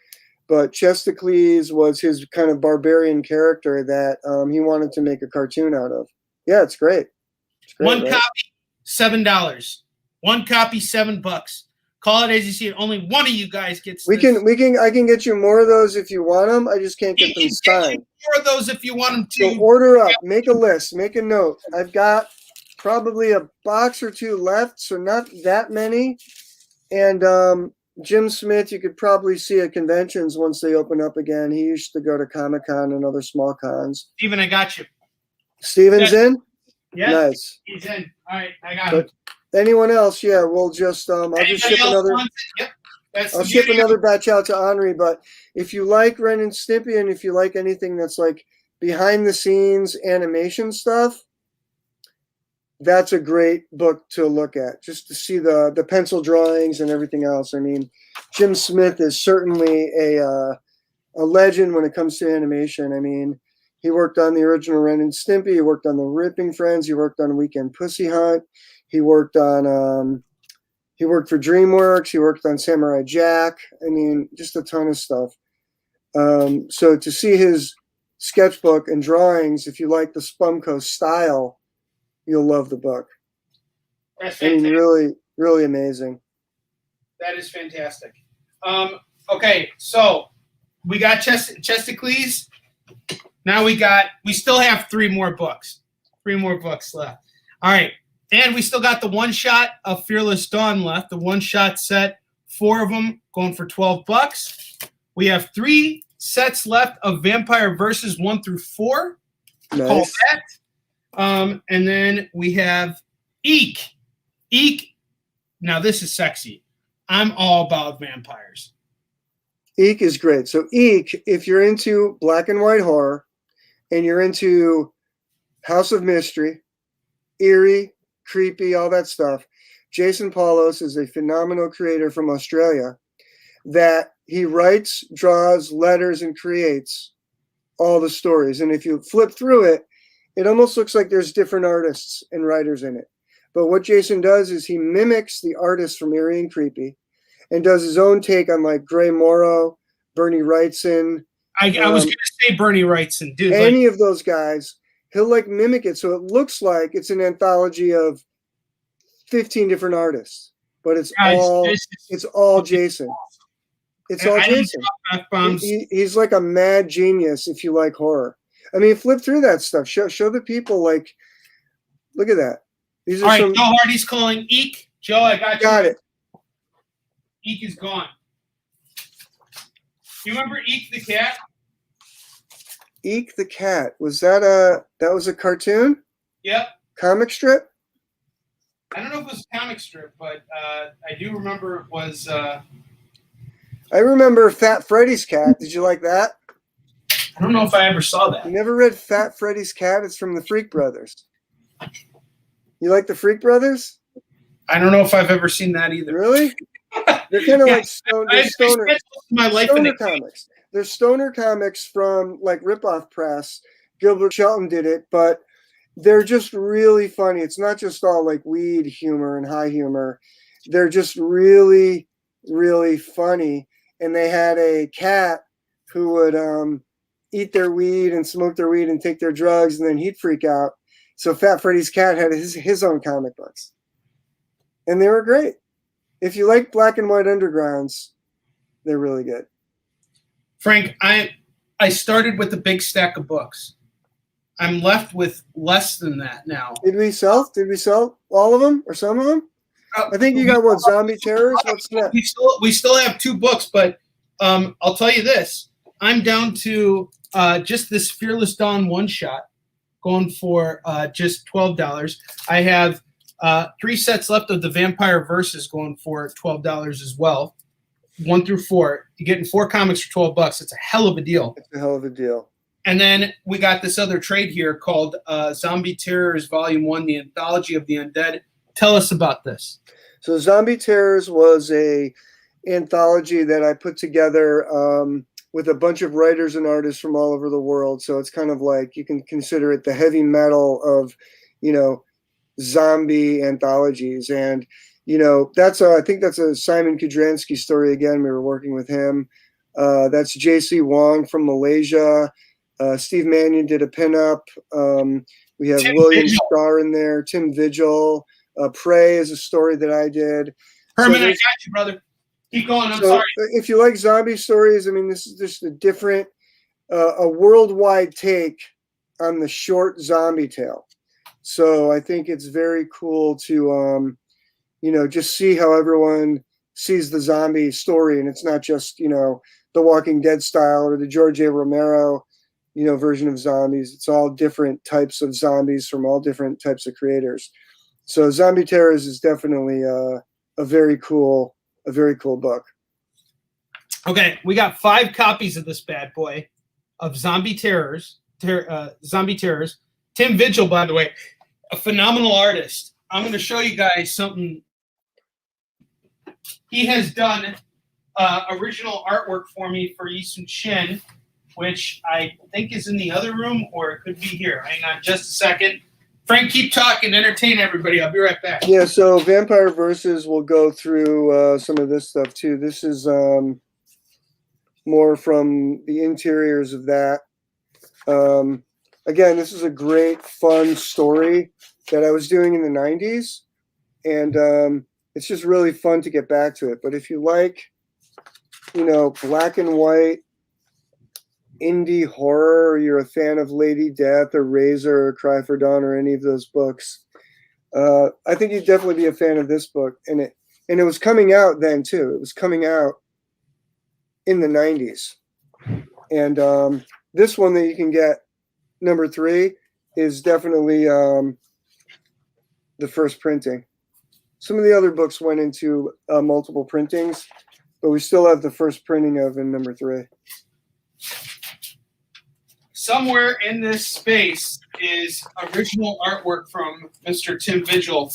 But Chesticles was his kind of barbarian character that he wanted to make a cartoon out of. Yeah, it's great. It's great, One right? copy, $7. One copy, $7. Call it as you see it. Only one of you guys gets. I can get you more of those if you want them. I just can't get them signed. More of those if you want them to. So order up. Make a list. Make a note. I've got probably a box or 2 left, so not that many. And Jim Smith, you could probably see at conventions once they open up again. He used to go to Comic-Con and other small cons. Steven, I got you. Steven's in? Yeah. Nice. He's in. All right, I got him. Anyone else? Yeah, we'll just I'll just ship another. Yep. I'll ship another batch out to Henri. But if you like Ren and Stimpy, and if you like anything that's like behind the scenes animation stuff, that's a great book to look at, just to see the pencil drawings and everything else. I mean, Jim Smith is certainly a legend when it comes to animation. I mean, he worked on the original Ren and Stimpy. He worked on the Ripping Friends. He worked on Weekend Pussy Hunt. He worked on he worked for DreamWorks. He worked on Samurai Jack. I mean, just a ton of stuff. So to see his sketchbook and drawings, if you like the Spumco style, you'll love the book. That's I mean, fantastic. really, really amazing. That is fantastic. Okay, so we got Chesticles. Now we still have 3 more books. 3 more books left. All right. And we still got the one-shot of Fearless Dawn left. The one-shot set, 4 of them going for $12. We have 3 sets left of Vampire Verses 1 through 4. Nice. Call that. And then we have Eek. Eek. Now this is sexy. I'm all about vampires. Eek is great. So Eek, if you're into black and white horror and you're into House of Mystery, eerie, creepy, all that stuff, Jason Paulos is a phenomenal creator from Australia that he writes, draws, letters, and creates all the stories. And if you flip through it, it almost looks like there's different artists and writers in it. But what Jason does is he mimics the artists from Eerie and Creepy and does his own take on like Gray Morrow, Bernie Wrightson. I was going to say Bernie Wrightson, dude. Any of those guys, he'll like mimic it. So it looks like it's an anthology of 15 different artists, but it's all Jason. It's all Jason. He's like a mad genius if you like horror. I mean, flip through that stuff. Show the people, like, look at that. These are all right, Joe Hardy's calling Eek. Joe, I got you. Got it. Eek is gone. You remember Eek the cat? Eek the cat. Was that was a cartoon? Yep. Comic strip? I don't know if it was a comic strip, but I do remember it was. I remember Fat Freddy's cat. Did you like that? I don't know if I ever saw that. You never read Fat Freddy's Cat? It's from the Freak Brothers. You like the Freak Brothers? I don't know if I've ever seen that either. Really? They're kind of Yeah, like stoner my life comics. They're stoner comics from like Ripoff Press. Gilbert Shelton did it, but they're just really funny. It's not just all like weed humor and high humor. They're just really, really funny. And they had a cat who would eat their weed and smoke their weed and take their drugs, and then he'd freak out. So Fat Freddy's Cat had his own comic books. And they were great. If you like black and white undergrounds, they're really good. Frank, I started with a big stack of books. I'm left with less than that now. Did we sell all of them or some of them? I think you got what, Zombie Terrors? What's that? We still have 2 books, but I'll tell you this. I'm down to just this Fearless Dawn one-shot going for just $12. I have 3 sets left of the Vampire Verses going for $12 as well. 1 through 4. You're getting 4 comics for $12. It's a hell of a deal. It's a hell of a deal. And then we got this other trade here called Zombie Terrors Volume 1, the Anthology of the Undead. Tell us about this. So Zombie Terrors was a anthology that I put together with a bunch of writers and artists from all over the world. So it's kind of like, you can consider it the heavy metal of, zombie anthologies. And, I think that's a Simon Kudransky story again. We were working with him. That's J.C. Wong from Malaysia. Steve Mannion did a pinup. We have Tim William Vigil. Starr in there. Tim Vigil. Prey is a story that I did. Herman, I got you, brother. Keep going. I'm sorry. If you like zombie stories, this is just a different, a worldwide take on the short zombie tale. So I think it's very cool to, just see how everyone sees the zombie story. And it's not just, the Walking Dead style or the George A. Romero, version of zombies. It's all different types of zombies from all different types of creators. So Zombie Terrors is definitely a very cool book. Okay, we got 5 copies of this bad boy of Zombie Terrors. Zombie Terrors. Tim Vigil, by the way, a phenomenal artist. I'm going to show you guys something. He has done original artwork for me for Yisun Shin, which I think is in the other room, or it could be here. Hang on just a second. Frank, keep talking. Entertain everybody. I'll be right back. Yeah, so Vampire Verses will go through some of this stuff, too. This is more from the interiors of that. Again, this is a great, fun story that I was doing in the 90s. And it's just really fun to get back to it. But if you like, black and white, indie horror, or you're a fan of Lady Death or Razor or Cry for Dawn or any of those books, I think you'd definitely be a fan of this book. And it was coming out then too. It was coming out in the 90s. And this one that you can get, number 3, is definitely the first printing. Some of the other books went into multiple printings, but we still have the first printing of in number 3. Somewhere in this space is original artwork from Mr. Tim Vigil.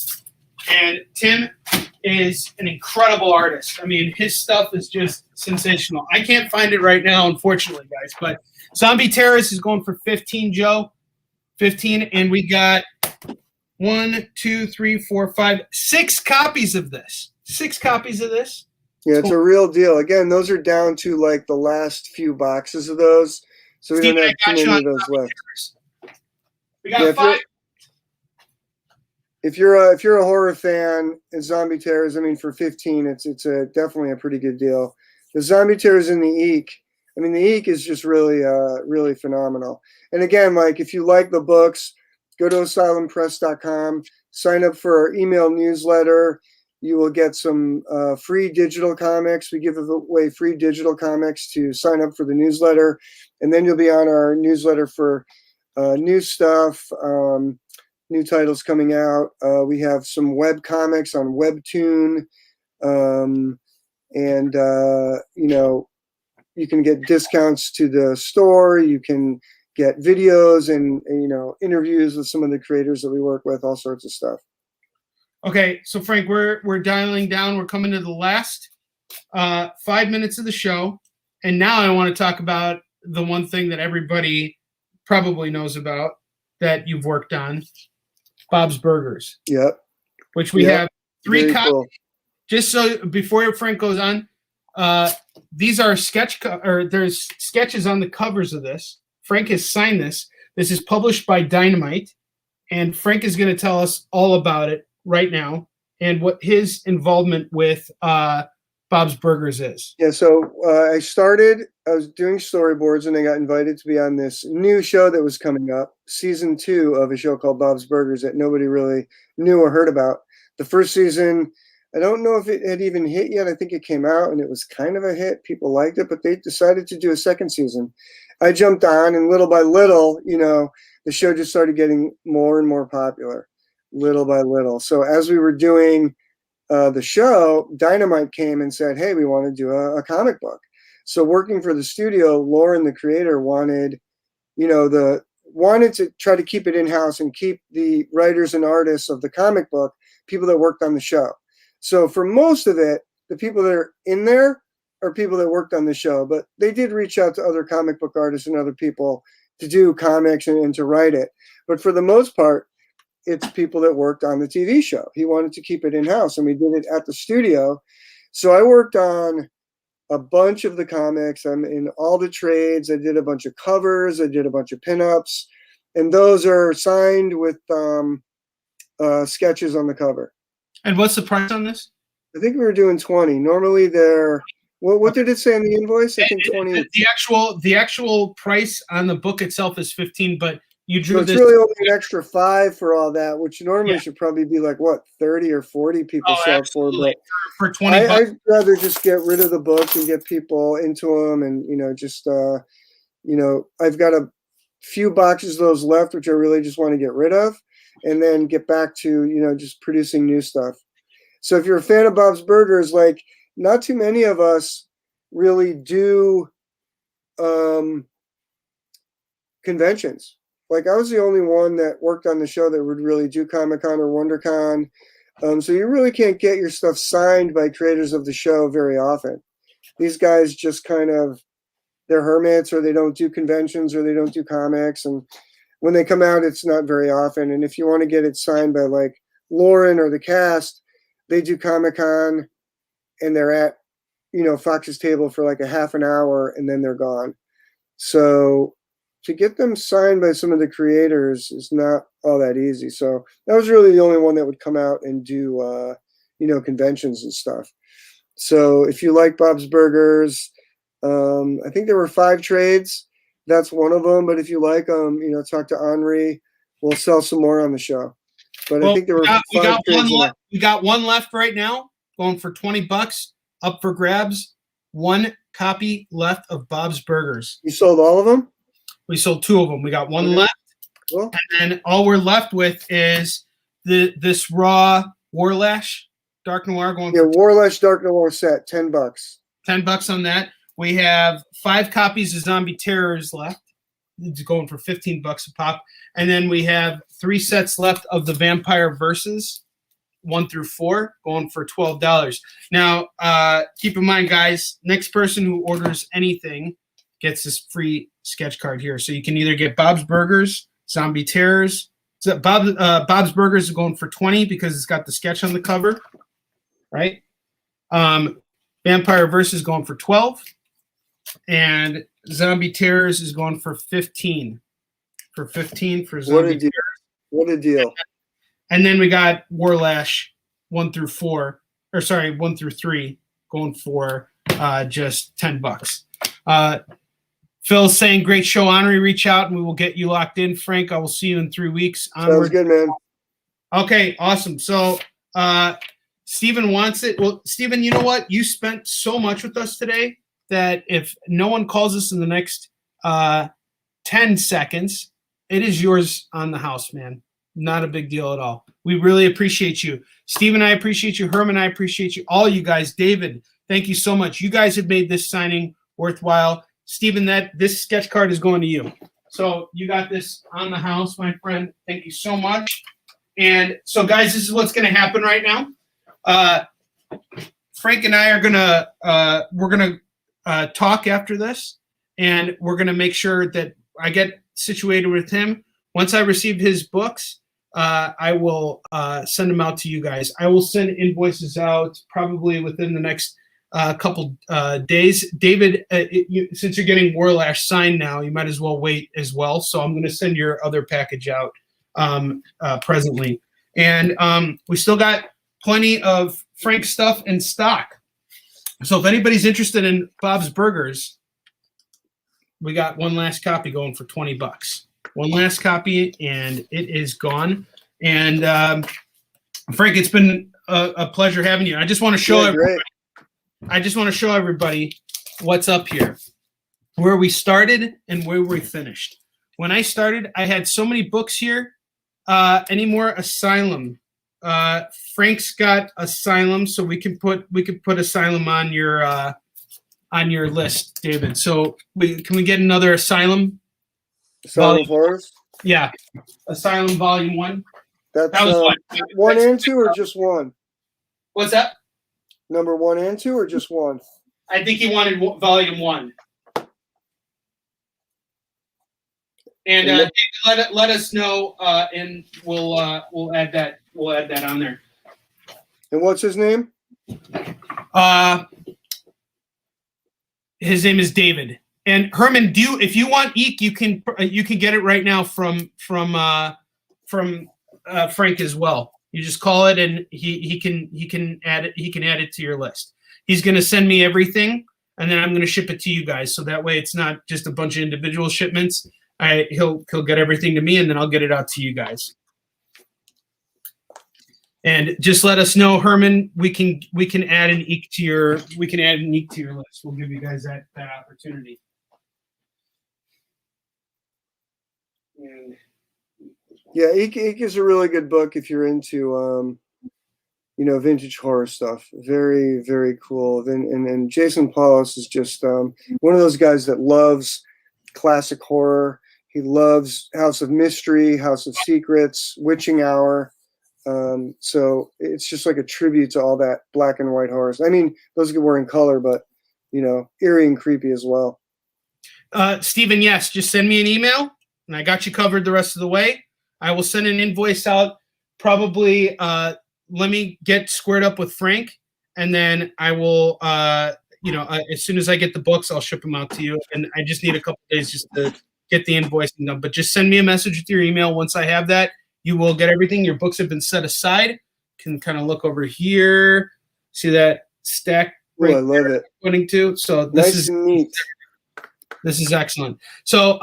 And Tim is an incredible artist. His stuff is just sensational. I can't find it right now, unfortunately, guys. But Zombie Terrors is going for 15, Joe. 15. And we got 1, 2, 3, 4, 5, 6 copies of this. 6 copies of this. Yeah, it's a real deal. Again, those are down to like the last few boxes of those. So we don't have too many of those left. We got 5. If you're a horror fan, and Zombie Terrors, for 15, it's definitely a pretty good deal. The Zombie Terrors in the Eek, the Eek is just really really phenomenal. And again, like if you like the books, go to asylumpress.com, sign up for our email newsletter. You will get some free digital comics. We give away free digital comics to sign up for the newsletter. And then you'll be on our newsletter for new stuff, new titles coming out. We have some web comics on Webtoon. you can get discounts to the store. You can get videos and you know, interviews with some of the creators that we work with, all sorts of stuff. Okay, so Frank, we're dialing down. We're coming to the last 5 minutes of the show, and now I want to talk about the one thing that everybody probably knows about that you've worked on, Bob's Burgers. Yep. Which we have 3 copies. Cool. Just so before Frank goes on, these are there's sketches on the covers of this. Frank has signed this. This is published by Dynamite, and Frank is going to tell us all about it right now and what his involvement with Bob's Burgers is. Yeah, so I was doing storyboards, and I got invited to be on this new show that was coming up, season 2 of a show called Bob's Burgers that nobody really knew or heard about. The first season, I don't know if it had even hit yet. I think it came out, and it was kind of a hit. People liked it, but they decided to do a second season. I jumped on, and little by little, you know, the show just started getting more and more popular, little by little. So as we were doing the show, Dynamite came and said, hey, we want to do a comic book. So working for the studio, Lauren, the creator, wanted to try to keep it in-house and keep the writers and artists of the comic book, people that worked on the show. So for most of it, the people that are in there are people that worked on the show, but they did reach out to other comic book artists and other people to do comics and to write it. But for the most part, it's people that worked on the TV show. He wanted to keep it in-house, and we did it at the studio. So I worked on a bunch of the comics. I'm in all the trades. I did a bunch of covers. I did a bunch of pinups, and those are signed with sketches on the cover. And what's the price on this? I think we were doing 20. Normally they're, what did it say on the invoice? I think 20. The actual price on the book itself is 15, but you drew so it's this. really only an extra 5 for all that, which normally should probably be like what, 30 or 40 people sell for. But for 20 bucks. I'd rather just get rid of the books and get people into them, and just I've got a few boxes of those left, which I really just want to get rid of, and then get back to just producing new stuff. So if you're a fan of Bob's Burgers, like, not too many of us really do conventions. Like, I was the only one that worked on the show that would really do Comic-Con or WonderCon. So you really can't get your stuff signed by creators of the show very often. These guys just they're hermits, or they don't do conventions, or they don't do comics. And when they come out, it's not very often. And if you want to get it signed by like Lauren or the cast, they do Comic-Con, and they're at, Fox's table for like a half an hour, and then they're gone. So to get them signed by some of the creators is not all that easy. So that was really the only one that would come out and do, conventions and stuff. So if you like Bob's Burgers, I think there were 5 trades. That's one of them. But if you like them, talk to Henri. We'll sell some more on the show. But I think there were 5 trades. We got one left right now, going for $20, up for grabs. 1 copy left of Bob's Burgers. You sold all of them? We sold 2 of them. We got 1 left. Cool. And then all we're left with is this raw Warlash Dark Noir going. Yeah, Warlash Dark Noir set, $10. $10 on that. We have 5 copies of Zombie Terrors left. It's going for $15 a pop. And then we have 3 sets left of the Vampire Verses, 1 through 4, going for $12. Now, keep in mind, guys, next person who orders anything gets this free sketch card here. So you can either get Bob's Burgers, Zombie Terrors. So Bob's Burgers is going for $20 because it's got the sketch on the cover, right? Vampire Verse is going for $12, and Zombie Terrors is going for $15. For $15 for Zombie Terrors. What a deal! And then we got Warlash 1 through 3 going for just $10. Phil's saying, great show, Henri. Reach out and we will get you locked in. Frank, I will see you in 3 weeks. Sounds good, man. Okay, awesome. So Steven wants it. Well, Steven, you know what? You spent so much with us today that if no one calls us in the next 10 seconds, it is yours on the house, man. Not a big deal at all. We really appreciate you. Steven, I appreciate you. Herman, I appreciate you. All you guys. David, thank you so much. You guys have made this signing worthwhile. Stephen, this sketch card is going to you. So you got this on the house, my friend. Thank you so much. And so, guys, this is what's going to happen right now. Frank and I are we're gonna talk after this, and we're gonna make sure that I get situated with him. Once I receive his books, I will send them out to you guys. I will send invoices out probably within the next couple days. David, since you're getting Warlash signed now, you might as well wait as well. So I'm going to send your other package out presently. And we still got plenty of Frank stuff in stock. So if anybody's interested in Bob's Burgers, we got one last copy going for $20. One last copy, and it is gone. And Frank, it's been a pleasure having you. I just want to show everybody. I just want to show everybody what's up here, where we started and where we finished. When I started, I had so many books here. Any more Asylum? Frank's got Asylum, so we could put Asylum on your list, David. So can we get another Asylum? Asylum of Horrors? Yeah, Asylum Volume 1. That was one and two, or just one? What's that? Number 1 and 2, or just one? I think he wanted Volume 1. And David, let us know, and we'll add that. We'll add that on there. And what's his name? His name is David. And Herman, if you want Eek, you can get it right now from Frank as well. You just call it, and he can add it. He can add it to your list. He's going to send me everything, and then I'm going to ship it to you guys. So that way, it's not just a bunch of individual shipments. He'll get everything to me, and then I'll get it out to you guys. And just let us know, Herman. We can add an Eek to your list. We'll give you guys that opportunity. And yeah, Eek is a really good book if you're into vintage horror stuff. Very, very cool. And Jason Paulus is just one of those guys that loves classic horror. He loves House of Mystery, House of Secrets, Witching Hour. So it's just like a tribute to all that black and white horrors. I mean, those were in color, but eerie and creepy as well. Stephen, yes, just send me an email, and I got you covered the rest of the way. I will send an invoice out. Probably let me get squared up with Frank, and then I will, as soon as I get the books, I'll ship them out to you. And I just need a couple days just to get the invoicing done. But just send me a message with your email. Once I have that, you will get everything. Your books have been set aside. You can kind of look over here. See that stack right I love there, it. pointing to. So this Nice is and neat. This is excellent. So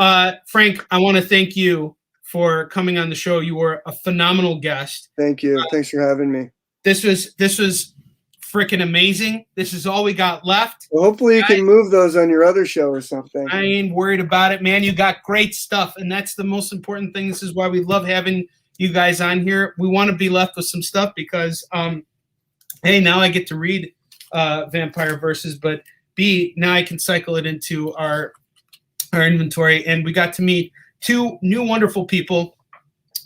Frank, I want to thank you for coming on the show. You were a phenomenal guest. Thank you. Thanks for having me. This was freaking amazing. This is all we got left. Well, hopefully you can move those on your other show or something. I ain't worried about it, man. You got great stuff, and that's the most important thing. This is why we love having you guys on here. We want to be left with some stuff because, hey, now I get to read Vampire Verses, but B, now I can cycle it into our inventory. And we got to meet two new wonderful people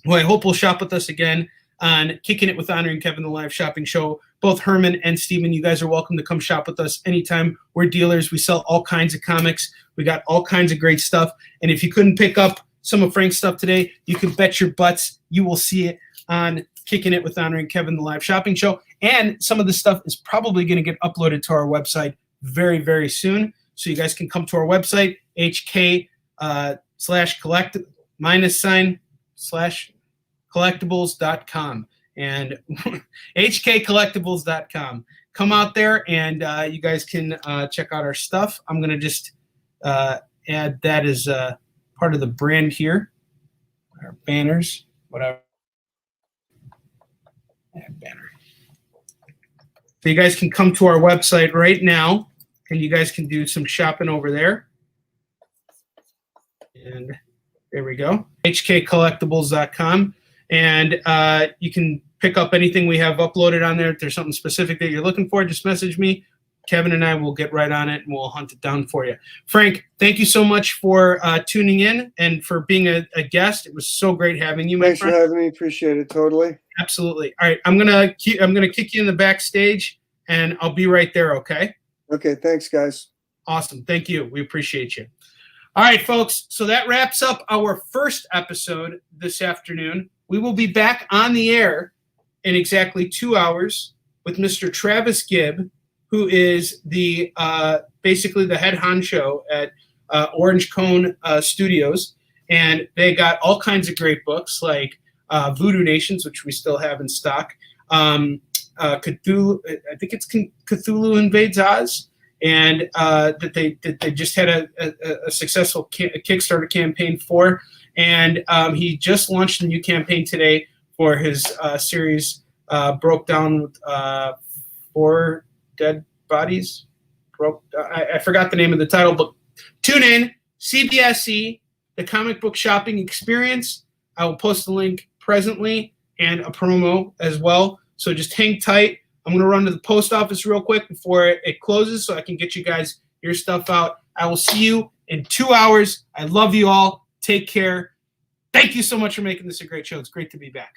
who I hope will shop with us again on Kicking It with Honor and Kevin, the live shopping show. Both Herman and Steven, you guys are welcome to come shop with us anytime. We're dealers. We sell all kinds of comics. We got all kinds of great stuff. And if you couldn't pick up some of Frank's stuff today, you can bet your butts you will see it on Kicking It with Honor and Kevin, the live shopping show. And some of this stuff is probably going to get uploaded to our website very, very soon. So you guys can come to our website, HK/collectibles.com and HKcollectibles.com. Come out there and you guys can check out our stuff. I'm going to just add that as part of the brand here. Our banners, whatever. Add banner. So you guys can come to our website right now and you guys can do some shopping over there. And there we go, HKcollectibles.com. And you can pick up anything we have uploaded on there. If there's something specific that you're looking for, just message me. Kevin and I will get right on it and we'll hunt it down for you. Frank, thank you so much for tuning in and for being a guest. It was so great having you, my Thanks friend. for having me. Appreciate it. Totally. Absolutely. All right, I'm gonna kick you in the backstage, and I'll be right there. Okay. Okay. Thanks, guys. Awesome. Thank you. We appreciate you. All right, folks. So that wraps up our first episode this afternoon. We will be back on the air in exactly 2 hours with Mr. Travis Gibb, who is the basically the head honcho at Orange Cone Studios, and they got all kinds of great books like Voodoo Nations, which we still have in stock. Cthulhu, I think it's Cthulhu Invades Oz, and that they just had a successful Kickstarter campaign for, and he just launched a new campaign today for his series broke down with 4 dead bodies. I forgot the name of the title, but tune in, CBSE, the comic book shopping experience. I will post the link presently and a promo as well. So just hang tight. I'm going to run to the post office real quick before it closes so I can get you guys your stuff out. I will see you in 2 hours. I love you all. Take care. Thank you so much for making this a great show. It's great to be back.